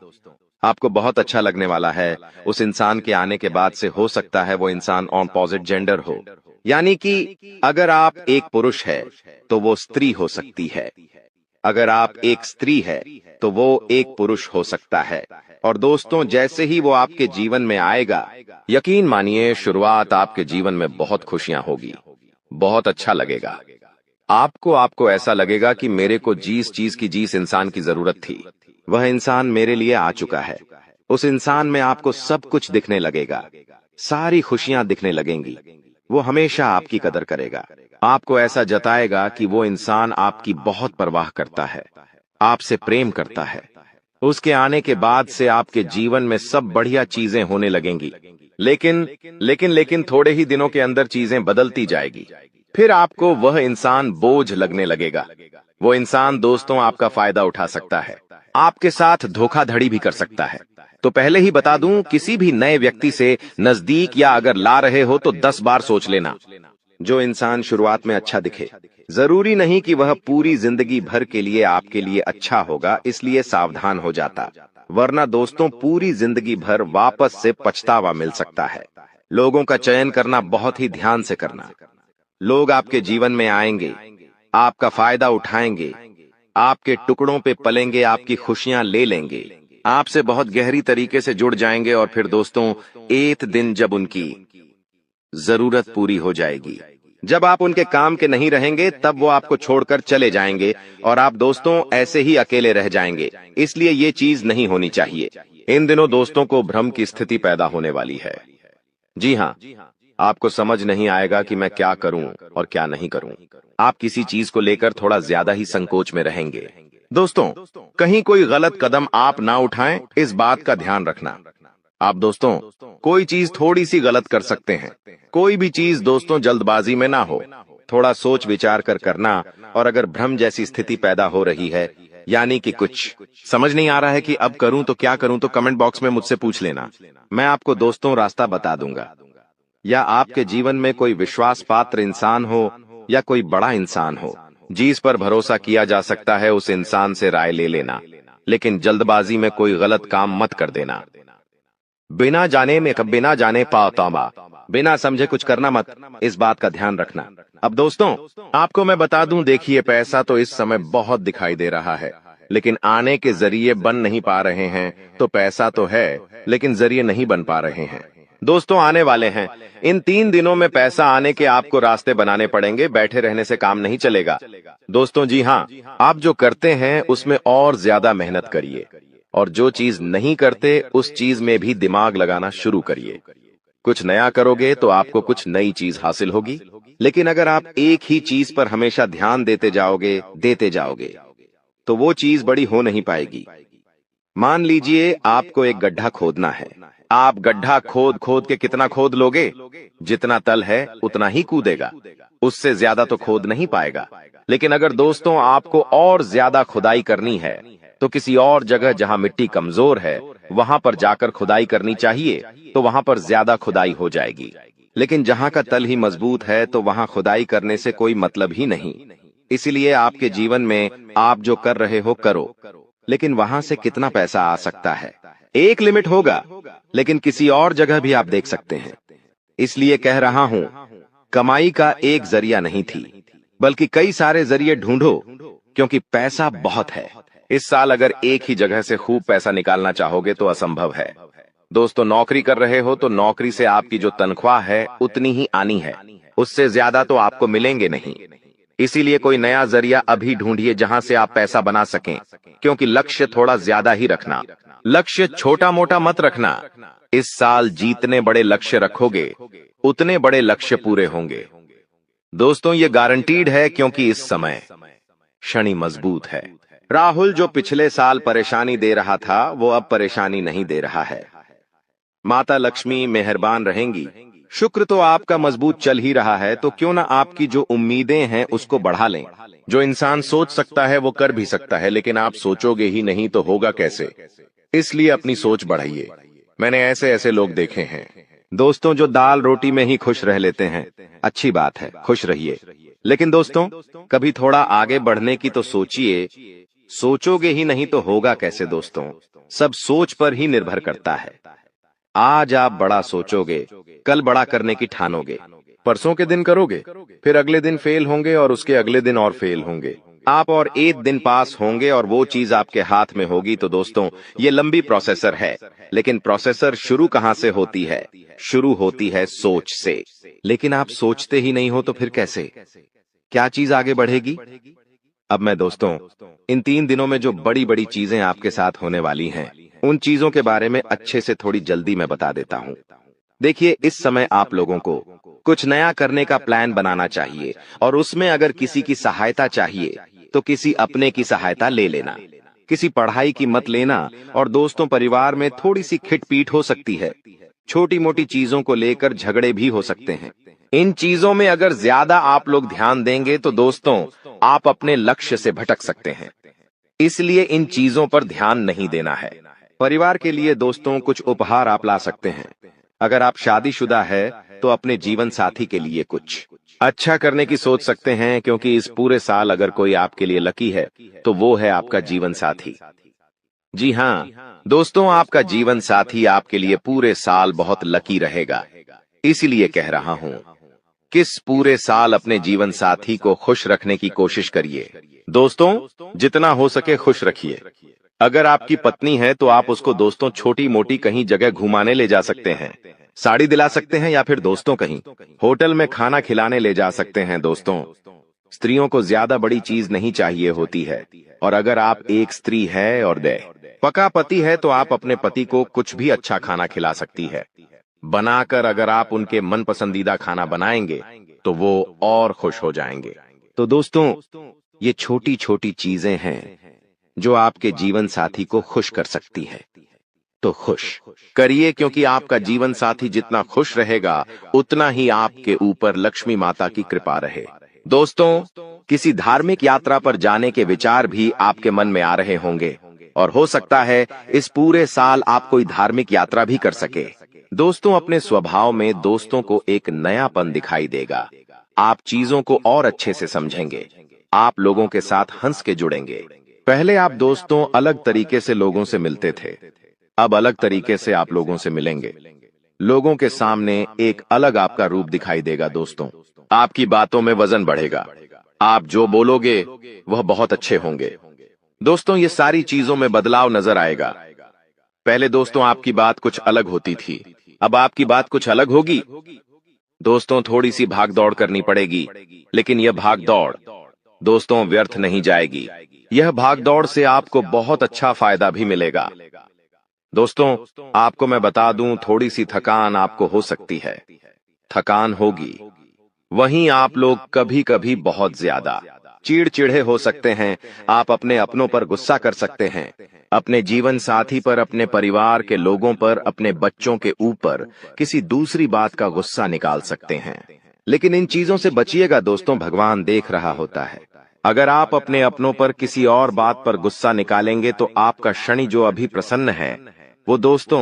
आपको बहुत अच्छा लगने वाला है। उस इंसान के आने के बाद से हो सकता है वो इंसान ऑपोजिट जेंडर हो, यानी कि अगर आप एक पुरुष है तो वो स्त्री हो सकती है, अगर आप एक स्त्री है तो वो एक पुरुष हो सकता है। और दोस्तों, जैसे ही वो आपके जीवन में आएगा, यकीन मानिए शुरुआत आपके जीवन में बहुत खुशियां होगी, बहुत अच्छा लगेगा। आपको ऐसा लगेगा कि मेरे को जिस चीज की जिस इंसान की जरूरत थी, वह इंसान मेरे लिए आ चुका है। उस इंसान में आपको सब कुछ दिखने लगेगा, सारी खुशियां दिखने लगेंगी। वो हमेशा आपकी कदर करेगा, आपको ऐसा जताएगा कि वो इंसान आपकी बहुत परवाह करता है, आपसे प्रेम करता है। उसके आने के बाद से आपके जीवन में सब बढ़िया चीजें होने लगेंगी। लेकिन थोड़े ही दिनों के अंदर चीजें बदलती जाएगी। फिर आपको वह इंसान बोझ लगने लगेगा। वो इंसान दोस्तों आपका फायदा उठा सकता है, आपके साथ धोखाधड़ी भी कर सकता है। तो पहले ही बता दूं, किसी भी नए व्यक्ति से नजदीक या अगर ला रहे हो तो 10 बार सोच लेना। जो इंसान शुरुआत में अच्छा दिखे, जरूरी नहीं कि वह पूरी जिंदगी भर के लिए आपके लिए अच्छा होगा, इसलिए सावधान हो जाता, वरना दोस्तों पूरी जिंदगी भर वापस से पछतावा मिल सकता है। लोगों का चयन करना बहुत ही ध्यान से करना। लोग आपके जीवन में आएंगे, आपका फायदा उठाएंगे, आपके टुकड़ों पे पलेंगे, आपकी खुशियां ले लेंगे, आपसे बहुत गहरी तरीके से जुड़ जाएंगे, और फिर दोस्तों एक दिन जब उनकी जरूरत पूरी हो जाएगी, जब आप उनके काम के नहीं रहेंगे तब वो आपको छोड़कर चले जाएंगे और आप दोस्तों ऐसे ही अकेले रह जाएंगे। इसलिए ये चीज नहीं होनी चाहिए। इन दिनों दोस्तों को भ्रम की स्थिति पैदा होने वाली है। जी हाँ, आपको समझ नहीं आएगा कि मैं क्या करूं और क्या नहीं करूं। आप किसी चीज को लेकर थोड़ा ज्यादा ही संकोच में रहेंगे। दोस्तों, कहीं कोई गलत कदम आप ना उठाएं, इस बात का ध्यान रखना। आप दोस्तों कोई चीज थोड़ी सी गलत कर सकते हैं। कोई भी चीज दोस्तों जल्दबाजी में ना हो, थोड़ा सोच विचार कर करना। और अगर भ्रम जैसी स्थिति पैदा हो रही है, यानी कि कुछ समझ नहीं आ रहा है कि अब करूं तो क्या करूं, तो कमेंट बॉक्स में मुझसे पूछ लेना। मैं आपको दोस्तों रास्ता बता दूंगा। या आपके जीवन में कोई विश्वास पात्र इंसान हो या कोई बड़ा इंसान हो जिस पर भरोसा किया जा सकता है, उस इंसान से राय ले लेना। लेकिन जल्दबाजी में कोई गलत काम मत कर देना। बिना जाने पातामा, बिना समझे कुछ करना मत, इस बात का ध्यान रखना। अब दोस्तों आपको मैं बता दूं, देखिए पैसा तो इस समय बहुत दिखाई दे रहा है, लेकिन आने के जरिए बन नहीं पा रहे हैं। तो पैसा तो है लेकिन जरिए नहीं बन पा रहे हैं। दोस्तों आने वाले हैं। इन 3 दिनों में पैसा आने के आपको रास्ते बनाने पड़ेंगे। बैठे रहने से काम नहीं चलेगा। दोस्तों जी हाँ, आप जो करते हैं उसमें और ज्यादा मेहनत करिए, और जो चीज नहीं करते उस चीज में भी दिमाग लगाना शुरू करिए। कुछ नया करोगे तो आपको कुछ नई चीज हासिल होगी। लेकिन अगर आप एक ही चीज पर हमेशा ध्यान देते जाओगे तो वो चीज बड़ी हो नहीं पाएगी। मान लीजिए आपको एक गड्ढा खोदना है। आप गड्ढा खोद खोद के कितना खोद लोगे? जितना तल है उतना ही कूदेगा, उससे ज्यादा तो खोद नहीं पाएगा। लेकिन अगर दोस्तों आपको और ज्यादा खुदाई करनी है तो किसी और जगह जहां मिट्टी कमजोर है वहां पर जाकर खुदाई करनी चाहिए, तो वहां पर ज्यादा खुदाई हो जाएगी। लेकिन जहां का तल ही मजबूत है तो वहां खुदाई करने से कोई मतलब ही नहीं। इसलिए आपके जीवन में आप जो कर रहे हो करो, लेकिन वहां से कितना पैसा आ सकता है, एक लिमिट होगा। लेकिन किसी और जगह भी आप देख सकते हैं। इसलिए कह रहा हूं, कमाई का एक जरिया नहीं थी, बल्कि कई सारे जरिए ढूंढो, क्योंकि पैसा बहुत है। इस साल अगर एक ही जगह से खूब पैसा निकालना चाहोगे तो असंभव है। दोस्तों नौकरी कर रहे हो तो नौकरी से आपकी जो तनख्वाह है उतनी ही आनी है, उससे ज्यादा तो आपको मिलेंगे नहीं। इसीलिए कोई नया जरिया अभी ढूंढिए जहां से आप पैसा बना सकें, क्योंकि लक्ष्य थोड़ा ज्यादा ही रखना। लक्ष्य छोटा मोटा मत रखना। इस साल जितने बड़े लक्ष्य रखोगे उतने बड़े लक्ष्य पूरे होंगे। दोस्तों ये गारंटीड है, क्योंकि इस समय शनि मजबूत है। राहुल जो पिछले साल परेशानी दे रहा था वो अब परेशानी नहीं दे रहा है। माता लक्ष्मी मेहरबान रहेंगी। शुक्र तो आपका मजबूत चल ही रहा है, तो क्यों ना आपकी जो उम्मीदें हैं उसको बढ़ा लें। जो इंसान सोच सकता है वो कर भी सकता है, लेकिन आप सोचोगे ही नहीं तो होगा कैसे? इसलिए अपनी सोच बढ़ाइए। मैंने ऐसे ऐसे लोग देखे हैं दोस्तों जो दाल रोटी में ही खुश रह लेते हैं। अच्छी बात है, खुश रहिए, लेकिन दोस्तों कभी थोड़ा आगे बढ़ने की तो सोचिए। सोचोगे ही नहीं तो होगा कैसे? दोस्तों सब सोच पर ही निर्भर करता है। आज आप बड़ा सोचोगे, कल बड़ा करने की ठानोगे। परसों के दिन करोगे, फिर अगले दिन फेल होंगे और उसके अगले दिन और फेल होंगे। आप और एक दिन पास होंगे और वो चीज आपके हाथ में होगी। तो दोस्तों ये लंबी प्रोसेसर है, लेकिन प्रोसेसर शुरू कहां से होती है? शुरू होती है सोच से। लेकिन आप सोचते ही नहीं हो तो फिर कैसे? क्या चीज आगे बढ़ेगी? अब मैं दोस्तों इन 3 दिनों में जो बड़ी बड़ी चीजें आपके साथ होने वाली हैं, उन चीजों के बारे में अच्छे से थोड़ी जल्दी मैं बता देता हूं। देखिए इस समय आप लोगों को कुछ नया करने का प्लान बनाना चाहिए, और उसमें अगर किसी की सहायता चाहिए तो किसी अपने की सहायता ले लेना। किसी पढ़ाई की मत लेना। और दोस्तों परिवार में थोड़ी सी खिटपीट हो सकती है। छोटी मोटी चीजों को लेकर झगड़े भी हो सकते हैं। इन चीजों में अगर ज्यादा आप लोग ध्यान देंगे तो दोस्तों आप अपने लक्ष्य से भटक सकते हैं। इसलिए इन चीजों पर ध्यान नहीं देना है। परिवार के लिए दोस्तों कुछ उपहार आप ला सकते हैं। अगर आप शादीशुदा है तो अपने जीवन साथी के लिए कुछ अच्छा करने की सोच सकते हैं, क्योंकि इस पूरे साल अगर कोई आपके लिए लकी है तो वो है आपका जीवन साथी। जी हाँ दोस्तों, आपका जीवन साथी आपके लिए पूरे साल बहुत लकी रहेगा। इसीलिए कह रहा हूं, किस पूरे साल अपने जीवन साथी को खुश रखने की कोशिश करिए। दोस्तों जितना हो सके खुश रखिए। अगर आपकी पत्नी है तो आप उसको दोस्तों छोटी मोटी कहीं जगह घुमाने ले जा सकते हैं। साड़ी दिला सकते हैं या फिर दोस्तों कहीं होटल में खाना खिलाने ले जा सकते हैं। दोस्तों, स्त्रियों को ज्यादा बड़ी चीज नहीं चाहिए होती है, और अगर आप एक स्त्री है और पका पति है तो आप अपने पति को कुछ भी अच्छा खाना खिला सकती है। बनाकर अगर आप उनके मन पसंदीदा खाना बनाएंगे तो वो और खुश हो जाएंगे। तो दोस्तों, ये छोटी छोटी चीजें हैं जो आपके जीवन साथी को खुश कर सकती है। तो खुश करिए, क्योंकि आपका जीवन साथी जितना खुश रहेगा उतना ही आपके ऊपर लक्ष्मी माता की कृपा रहे। दोस्तों, किसी धार्मिक यात्रा पर जाने के विचार भी आपके मन में आ रहे होंगे, और हो सकता है इस पूरे साल आप कोई धार्मिक यात्रा भी कर सके। दोस्तों, अपने स्वभाव में दोस्तों को एक नयापन दिखाई देगा। आप चीजों को और अच्छे से समझेंगे। आप लोगों के साथ हंस के जुड़ेंगे। पहले आप दोस्तों अलग तरीके से लोगों से मिलते थे, अब अलग तरीके से आप लोगों से मिलेंगे। लोगों के सामने एक अलग आपका रूप दिखाई देगा। दोस्तों, आपकी बातों में वजन बढ़ेगा। आप जो बोलोगे वह बहुत अच्छे होंगे। दोस्तों, ये सारी चीजों में बदलाव नजर आएगा। पहले दोस्तों आपकी बात कुछ अलग होती थी, अब आपकी बात कुछ अलग होगी। दोस्तों, थोड़ी सी भाग दौड़ करनी पड़ेगी, लेकिन यह भाग दौड़ दोस्तों व्यर्थ नहीं जाएगी। यह भाग दौड़ से आपको बहुत अच्छा फायदा भी मिलेगा। दोस्तों, आपको मैं बता दूं, थोड़ी सी थकान आपको हो सकती है। थकान होगी। वहीं आप लोग कभी कभी बहुत ज्यादा चिड़चिड़े हो सकते हैं। आप अपने अपनों पर गुस्सा कर सकते हैं, अपने जीवन साथी पर, अपने परिवार के लोगों पर, अपने बच्चों के ऊपर किसी दूसरी बात का गुस्सा निकाल सकते हैं। लेकिन इन चीजों से बचिएगा दोस्तों, भगवान देख रहा होता है। अगर आप अपने अपनों पर किसी और बात पर गुस्सा निकालेंगे तो आपका शनि जो अभी प्रसन्न है वो दोस्तों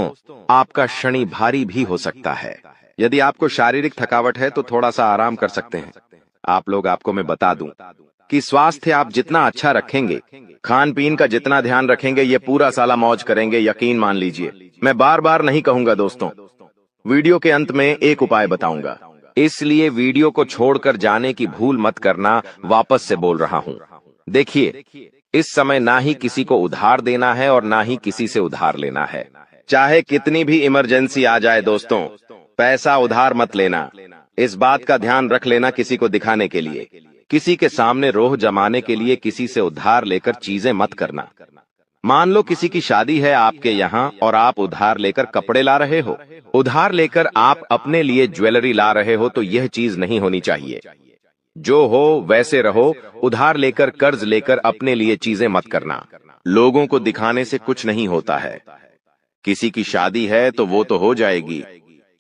आपका शनि भारी भी हो सकता है। यदि आपको शारीरिक थकावट है तो थोड़ा सा आराम कर सकते हैं। आप लोग, आपको मैं बता दूं कि स्वास्थ्य आप जितना अच्छा रखेंगे, खान पीन का जितना ध्यान रखेंगे, ये पूरा साला मौज करेंगे, यकीन मान लीजिए। मैं बार बार नहीं कहूंगा दोस्तों, वीडियो के अंत में एक उपाय बताऊंगा, इसलिए वीडियो को छोड़कर जाने की भूल मत करना। वापस से बोल रहा हूं, देखिए, इस समय ना ही किसी को उधार देना है और ना ही किसी से उधार लेना है। चाहे कितनी भी इमरजेंसी आ जाए दोस्तों, पैसा उधार मत लेना। इस बात का ध्यान रख लेना, किसी को दिखाने के लिए, किसी के सामने रोह जमाने के लिए किसी से उधार लेकर चीजें मत करना। मान लो किसी की शादी है आपके यहाँ और आप उधार लेकर कपड़े ला रहे हो, उधार लेकर आप अपने लिए ज्वेलरी ला रहे हो, तो यह चीज नहीं होनी चाहिए। जो हो वैसे रहो। उधार लेकर, कर्ज लेकर अपने लिए चीजें मत करना। लोगों को दिखाने से कुछ नहीं होता है। किसी की शादी है तो वो तो हो जाएगी,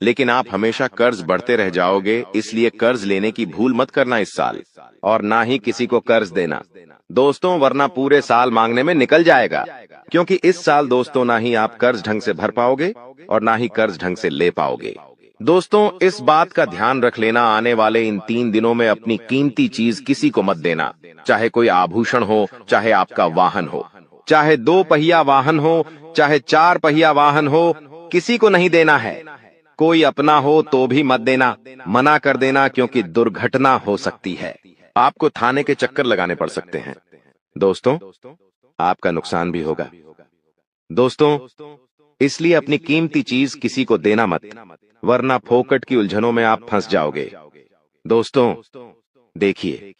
लेकिन आप हमेशा कर्ज बढ़ते रह जाओगे। इसलिए कर्ज लेने की भूल मत करना इस साल, और ना ही किसी को कर्ज देना दोस्तों, वरना पूरे साल मांगने में निकल जाएगा। क्योंकि इस साल दोस्तों ना ही आप कर्ज ढंग से भर पाओगे और ना ही कर्ज ढंग से ले पाओगे। दोस्तों, इस बात का ध्यान रख लेना, आने वाले इन 3 दिनों में अपनी कीमती चीज किसी को मत देना। चाहे कोई आभूषण हो, चाहे आपका वाहन हो, चाहे 2 पहिया वाहन हो, चाहे 4 पहिया वाहन हो, किसी को नहीं देना है। कोई अपना हो तो भी मत देना, मना कर देना, क्योंकि दुर्घटना हो सकती है। आपको थाने के चक्कर लगाने पड़ सकते हैं। दोस्तों, आपका नुकसान भी होगा। दोस्तों, इसलिए अपनी कीमती चीज किसी को देना मत, वरना फोकट की उलझनों में आप फंस जाओगे। दोस्तों, देखिए,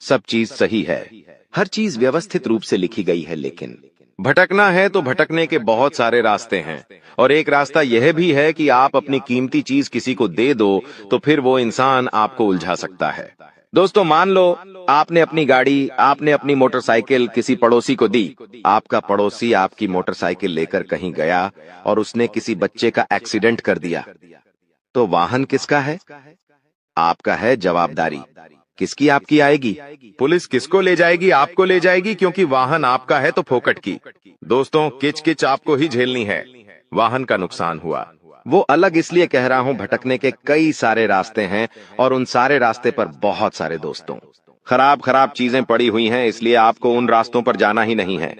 सब चीज सही है, हर चीज व्यवस्थित रूप से लिखी गई है, लेकिन भटकना है तो भटकने के बहुत सारे रास्ते हैं। और एक रास्ता यह भी है कि आप अपनी कीमती चीज किसी को दे दो तो फिर वो इंसान आपको उलझा सकता है। दोस्तों, मान लो आपने अपनी गाड़ी, आपने अपनी मोटरसाइकिल किसी पड़ोसी को दी। आपका पड़ोसी आपकी मोटरसाइकिल लेकर कहीं गया और उसने किसी बच्चे का एक्सीडेंट कर दिया, तो वाहन किसका है? आपका है। जवाबदारी किसकी आपकी आएगी? पुलिस किसको ले जाएगी? आपको ले जाएगी, क्योंकि वाहन आपका है तो फोकट की। दोस्तों, किच किच आपको ही झेलनी है। वाहन का नुकसान हुआ, वो अलग इसलिए कह रहा हूं, भटकने के कई सारे रास्ते हैं और उन सारे रास्ते पर बहुत सारे दोस्तों खराब खराब चीजें पड़ी हुई हैं, इसलिए आपको उन रास्तों पर जाना ही नहीं है।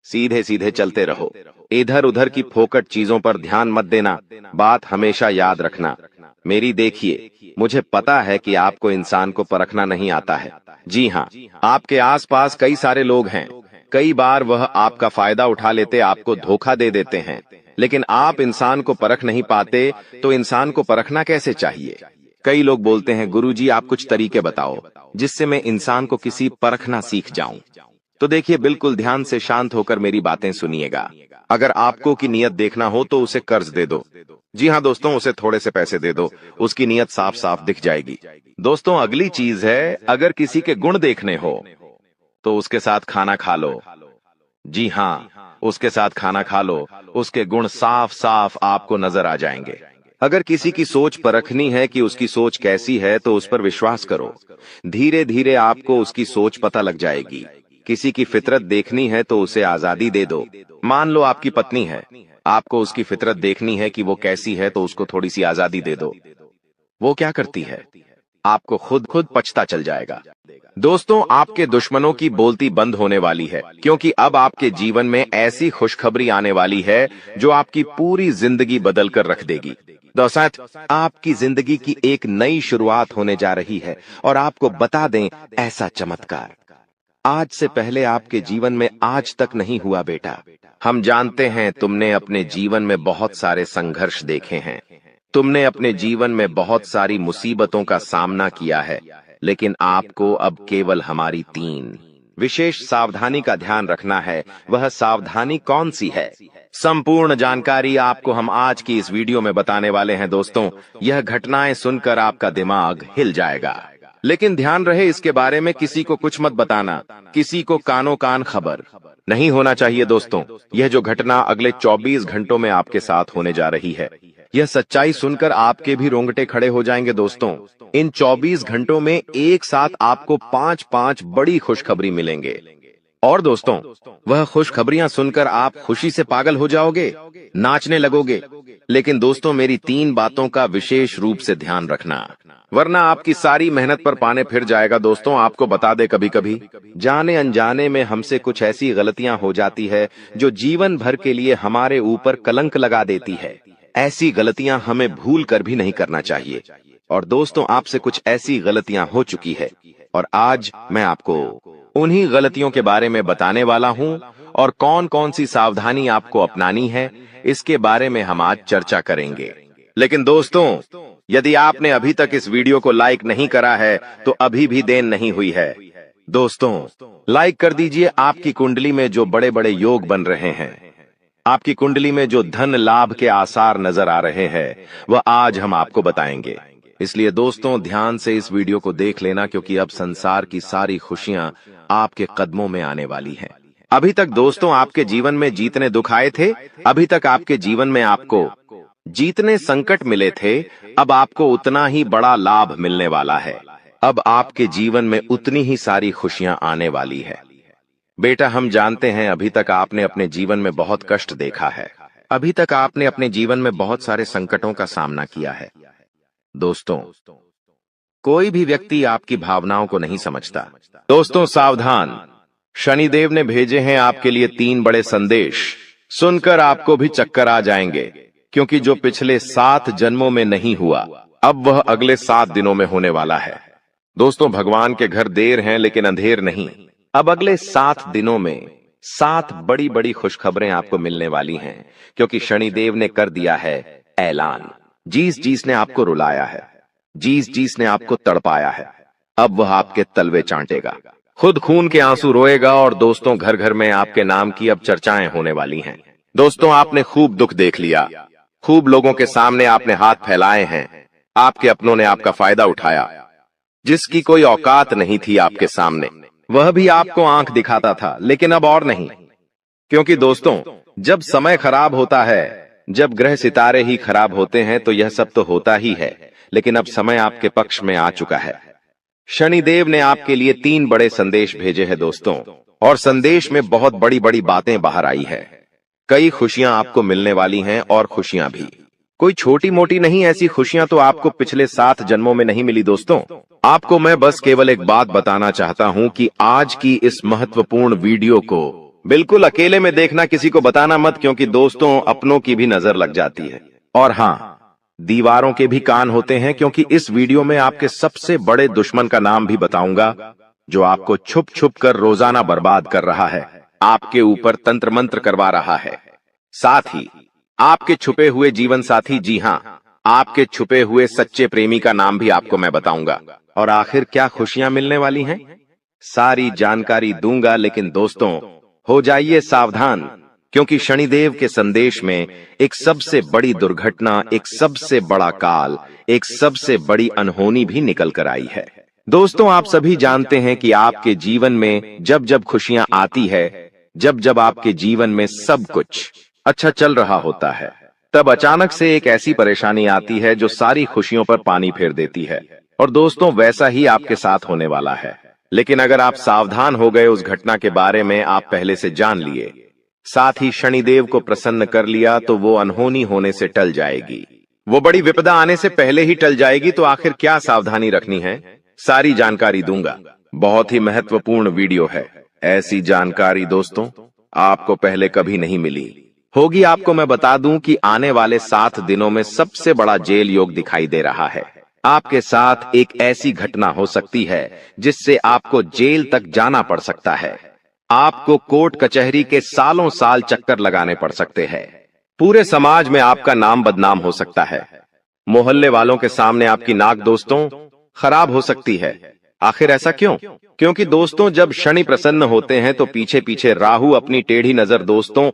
सीधे सीधे चलते रहो। इधर उधर की फोकट चीजों पर ध्यान मत देना। बात हमेशा याद रखना मेरी। देखिए, मुझे पता है कि आपको इंसान को परखना नहीं आता है। जी हाँ, आपके आसपास कई सारे लोग हैं। कई बार वह आपका फायदा उठा लेते, आपको धोखा दे देते हैं। लेकिन आप इंसान को परख नहीं पाते तो इंसान को परखना कैसे चाहिए? कई लोग बोलते हैं गुरुजी आप कुछ तरीके बताओ जिससे मैं इंसान को किसी परखना सीख जाऊं। तो देखिए बिल्कुल ध्यान से शांत होकर मेरी बातें सुनिएगा। अगर आपको की नियत देखना हो तो उसे कर्ज दे दो। जी हाँ दोस्तों, उसे थोड़े से पैसे दे दो, उसकी नियत साफ साफ दिख जाएगी। दोस्तों अगली चीज है, अगर किसी के गुण देखने हो तो उसके साथ खाना खा लो। जी हाँ, उसके साथ खाना खा लो, उसके गुण साफ साफ आपको नजर आ जाएंगे। अगर किसी की सोच परखनी है कि उसकी सोच कैसी है तो उस पर विश्वास करो, धीरे धीरे आपको उसकी सोच पता लग जाएगी। किसी की फितरत देखनी है तो उसे आजादी दे दो। मान लो आपकी पत्नी है, आपको उसकी फितरत देखनी है कि वो कैसी है तो उसको थोड़ी सी आजादी दे दो। वो क्या करती है आपको खुद खुद पछता चल जाएगा। दोस्तों आपके दुश्मनों की बोलती बंद होने वाली है, क्योंकि अब आपके जीवन में ऐसी खुशखबरी आने वाली है जो आपकी पूरी जिंदगी बदल कर रख देगी। दोस्तों आपकी जिंदगी की एक नई शुरुआत होने जा रही है और आपको बता दें ऐसा चमत्कार आज से पहले आपके जीवन में आज तक नहीं हुआ बेटा। हम जानते हैं तुमने अपने जीवन में बहुत सारे संघर्ष देखे हैं, तुमने अपने जीवन में बहुत सारी मुसीबतों का सामना किया है, लेकिन आपको अब केवल हमारी 3 विशेष सावधानी का ध्यान रखना है। वह सावधानी कौन सी है? संपूर्ण जानकारी आपको हम आज की इस वीडियो में बताने वाले हैं। दोस्तों यह घटनाएं सुनकर आपका दिमाग हिल जाएगा, लेकिन ध्यान रहे इसके बारे में किसी को कुछ मत बताना, किसी को कानो कान खबर नहीं होना चाहिए। दोस्तों यह जो घटना अगले 24 घंटों में आपके साथ होने जा रही है, यह सच्चाई सुनकर आपके भी रोंगटे खड़े हो जाएंगे। दोस्तों इन 24 घंटों में एक साथ आपको 5-5 बड़ी खुशखबरी मिलेंगे, और दोस्तों वह खुशखबरियां सुनकर आप खुशी से पागल हो जाओगे, नाचने लगोगे। लेकिन दोस्तों मेरी 3 बातों का विशेष रूप से ध्यान रखना, वरना आपकी सारी मेहनत पर पानी फिर जाएगा। दोस्तों आपको बता दे, कभी कभी जाने अनजाने में हमसे कुछ ऐसी गलतियां हो जाती है जो जीवन भर के लिए हमारे ऊपर कलंक लगा देती है। ऐसी गलतियां हमें भूल कर भी नहीं करना चाहिए। और दोस्तों आपसे कुछ ऐसी गलतियां हो चुकी है और आज मैं आपको उन्हीं गलतियों के बारे में बताने वाला हूं, और कौन कौन सी सावधानी आपको अपनानी है इसके बारे में हम आज चर्चा करेंगे। लेकिन दोस्तों यदि आपने अभी तक इस वीडियो को लाइक नहीं करा है तो अभी भी देर नहीं हुई है। दोस्तों लाइक कर दीजिए। आपकी कुंडली में जो बड़े बड़े योग बन रहे हैं, आपकी कुंडली में जो धन लाभ के आसार नजर आ रहे हैं, वह आज हम आपको बताएंगे। इसलिए दोस्तों ध्यान से इस वीडियो को देख लेना, क्योंकि अब संसार की सारी खुशियां आपके कदमों में आने वाली हैं। अभी तक दोस्तों आपके जीवन में जितने दुख आए थे, अभी तक आपके जीवन में आपको जितने संकट मिले थे, अब आपको उतना ही बड़ा लाभ मिलने वाला है। अब आपके जीवन में उतनी ही सारी खुशियां आने वाली है। बेटा हम जानते हैं अभी तक आपने अपने जीवन में बहुत कष्ट देखा है, अभी तक आपने अपने जीवन में बहुत सारे संकटों का सामना किया है। दोस्तों कोई भी व्यक्ति आपकी भावनाओं को नहीं समझता। दोस्तों सावधान, शनिदेव ने भेजे हैं आपके लिए 3 बड़े संदेश। सुनकर आपको भी चक्कर आ जाएंगे, क्योंकि जो पिछले 7 जन्मों में नहीं हुआ अब वह अगले 7 दिनों में होने वाला है। दोस्तों भगवान के घर देर हैं लेकिन अंधेर नहीं। अब अगले 7 दिनों में 7 बड़ी बड़ी खुशखबरें आपको मिलने वाली हैं, क्योंकि शनिदेव ने कर दिया है ऐलान। जिस ने आपको रुलाया है, जिस ने आपको तड़पाया है, अब वह आपके तलवे चाटेगा, खुद खून के आंसू रोएगा। और दोस्तों घर घर में आपके नाम की अब चर्चाएं होने वाली हैं। दोस्तों आपने खूब दुख देख लिया, खूब लोगों के सामने आपने हाथ फैलाए हैं, आपके अपनों ने आपका फायदा उठाया। जिसकी कोई औकात नहीं थी आपके सामने, वह भी आपको आंख दिखाता था, लेकिन अब और नहीं। क्योंकि दोस्तों जब समय खराब होता है, जब ग्रह सितारे ही खराब होते हैं तो यह सब तो होता ही है, लेकिन अब समय आपके पक्ष में आ चुका है। शनिदेव ने आपके लिए 3 बड़े संदेश भेजे हैं दोस्तों, और संदेश में बहुत बड़ी बड़ी बातें बाहर आई है। कई खुशियां आपको मिलने वाली हैं, और खुशियां भी कोई छोटी मोटी नहीं, ऐसी खुशियां तो आपको पिछले 7 जन्मों में नहीं मिली। दोस्तों आपको मैं बस केवल एक बात बताना चाहता हूं कि आज की इस महत्वपूर्ण वीडियो को बिल्कुल अकेले में देखना, किसी को बताना मत, क्योंकि दोस्तों अपनों की भी नजर लग जाती है। और हाँ, दीवारों के भी कान होते हैं, क्योंकि इस वीडियो में आपके सबसे बड़े दुश्मन का नाम भी बताऊंगा, जो आपको छुप छुप कर रोजाना बर्बाद कर रहा है, आपके ऊपर तंत्र मंत्र करवा रहा है। साथ ही आपके छुपे हुए जीवन साथी, जी हाँ, आपके छुपे हुए सच्चे प्रेमी का नाम भी आपको मैं बताऊंगा। और आखिर क्या खुशियां मिलने वाली हैं, सारी जानकारी दूंगा। लेकिन दोस्तों, हो जाइए सावधान, क्योंकि शनिदेव के संदेश में एक सबसे बड़ी दुर्घटना, एक सबसे बड़ा काल, एक सबसे बड़ी अनहोनी भी निकल कर आई है। दोस्तों, आप सभी जानते हैं कि आपके जीवन में जब जब खुशियां आती है, जब जब आपके जीवन में सब कुछ अच्छा चल रहा होता है, तब अचानक से एक ऐसी परेशानी आती है जो सारी खुशियों पर पानी फेर देती है। और दोस्तों, वैसा ही आपके साथ होने वाला है। लेकिन अगर आप सावधान हो गए, उस घटना के बारे में आप पहले से जान लिए, साथ ही शनिदेव को प्रसन्न कर लिया, तो वो अनहोनी होने से टल जाएगी। वो बड़ी विपदा आने से पहले ही टल जाएगी। तो आखिर क्या सावधानी रखनी है, सारी जानकारी दूंगा। बहुत ही महत्वपूर्ण वीडियो है। ऐसी जानकारी दोस्तों आपको पहले कभी नहीं मिली होगी। आपको मैं बता दूं कि आने वाले 7 दिनों में सबसे बड़ा जेल योग दिखाई दे रहा है। आपके साथ एक ऐसी घटना हो सकती है जिससे आपको जेल तक जाना पड़ सकता है। आपको कोर्ट कचहरी के सालों साल चक्कर लगाने पड़ सकते हैं। पूरे समाज में आपका नाम बदनाम हो सकता है। मोहल्ले वालों के सामने आपकी नाक दोस्तों खराब हो सकती है। आखिर ऐसा क्यों? क्योंकि दोस्तों, जब शनि प्रसन्न होते हैं तो पीछे पीछे राहु अपनी टेढ़ी नजर दोस्तों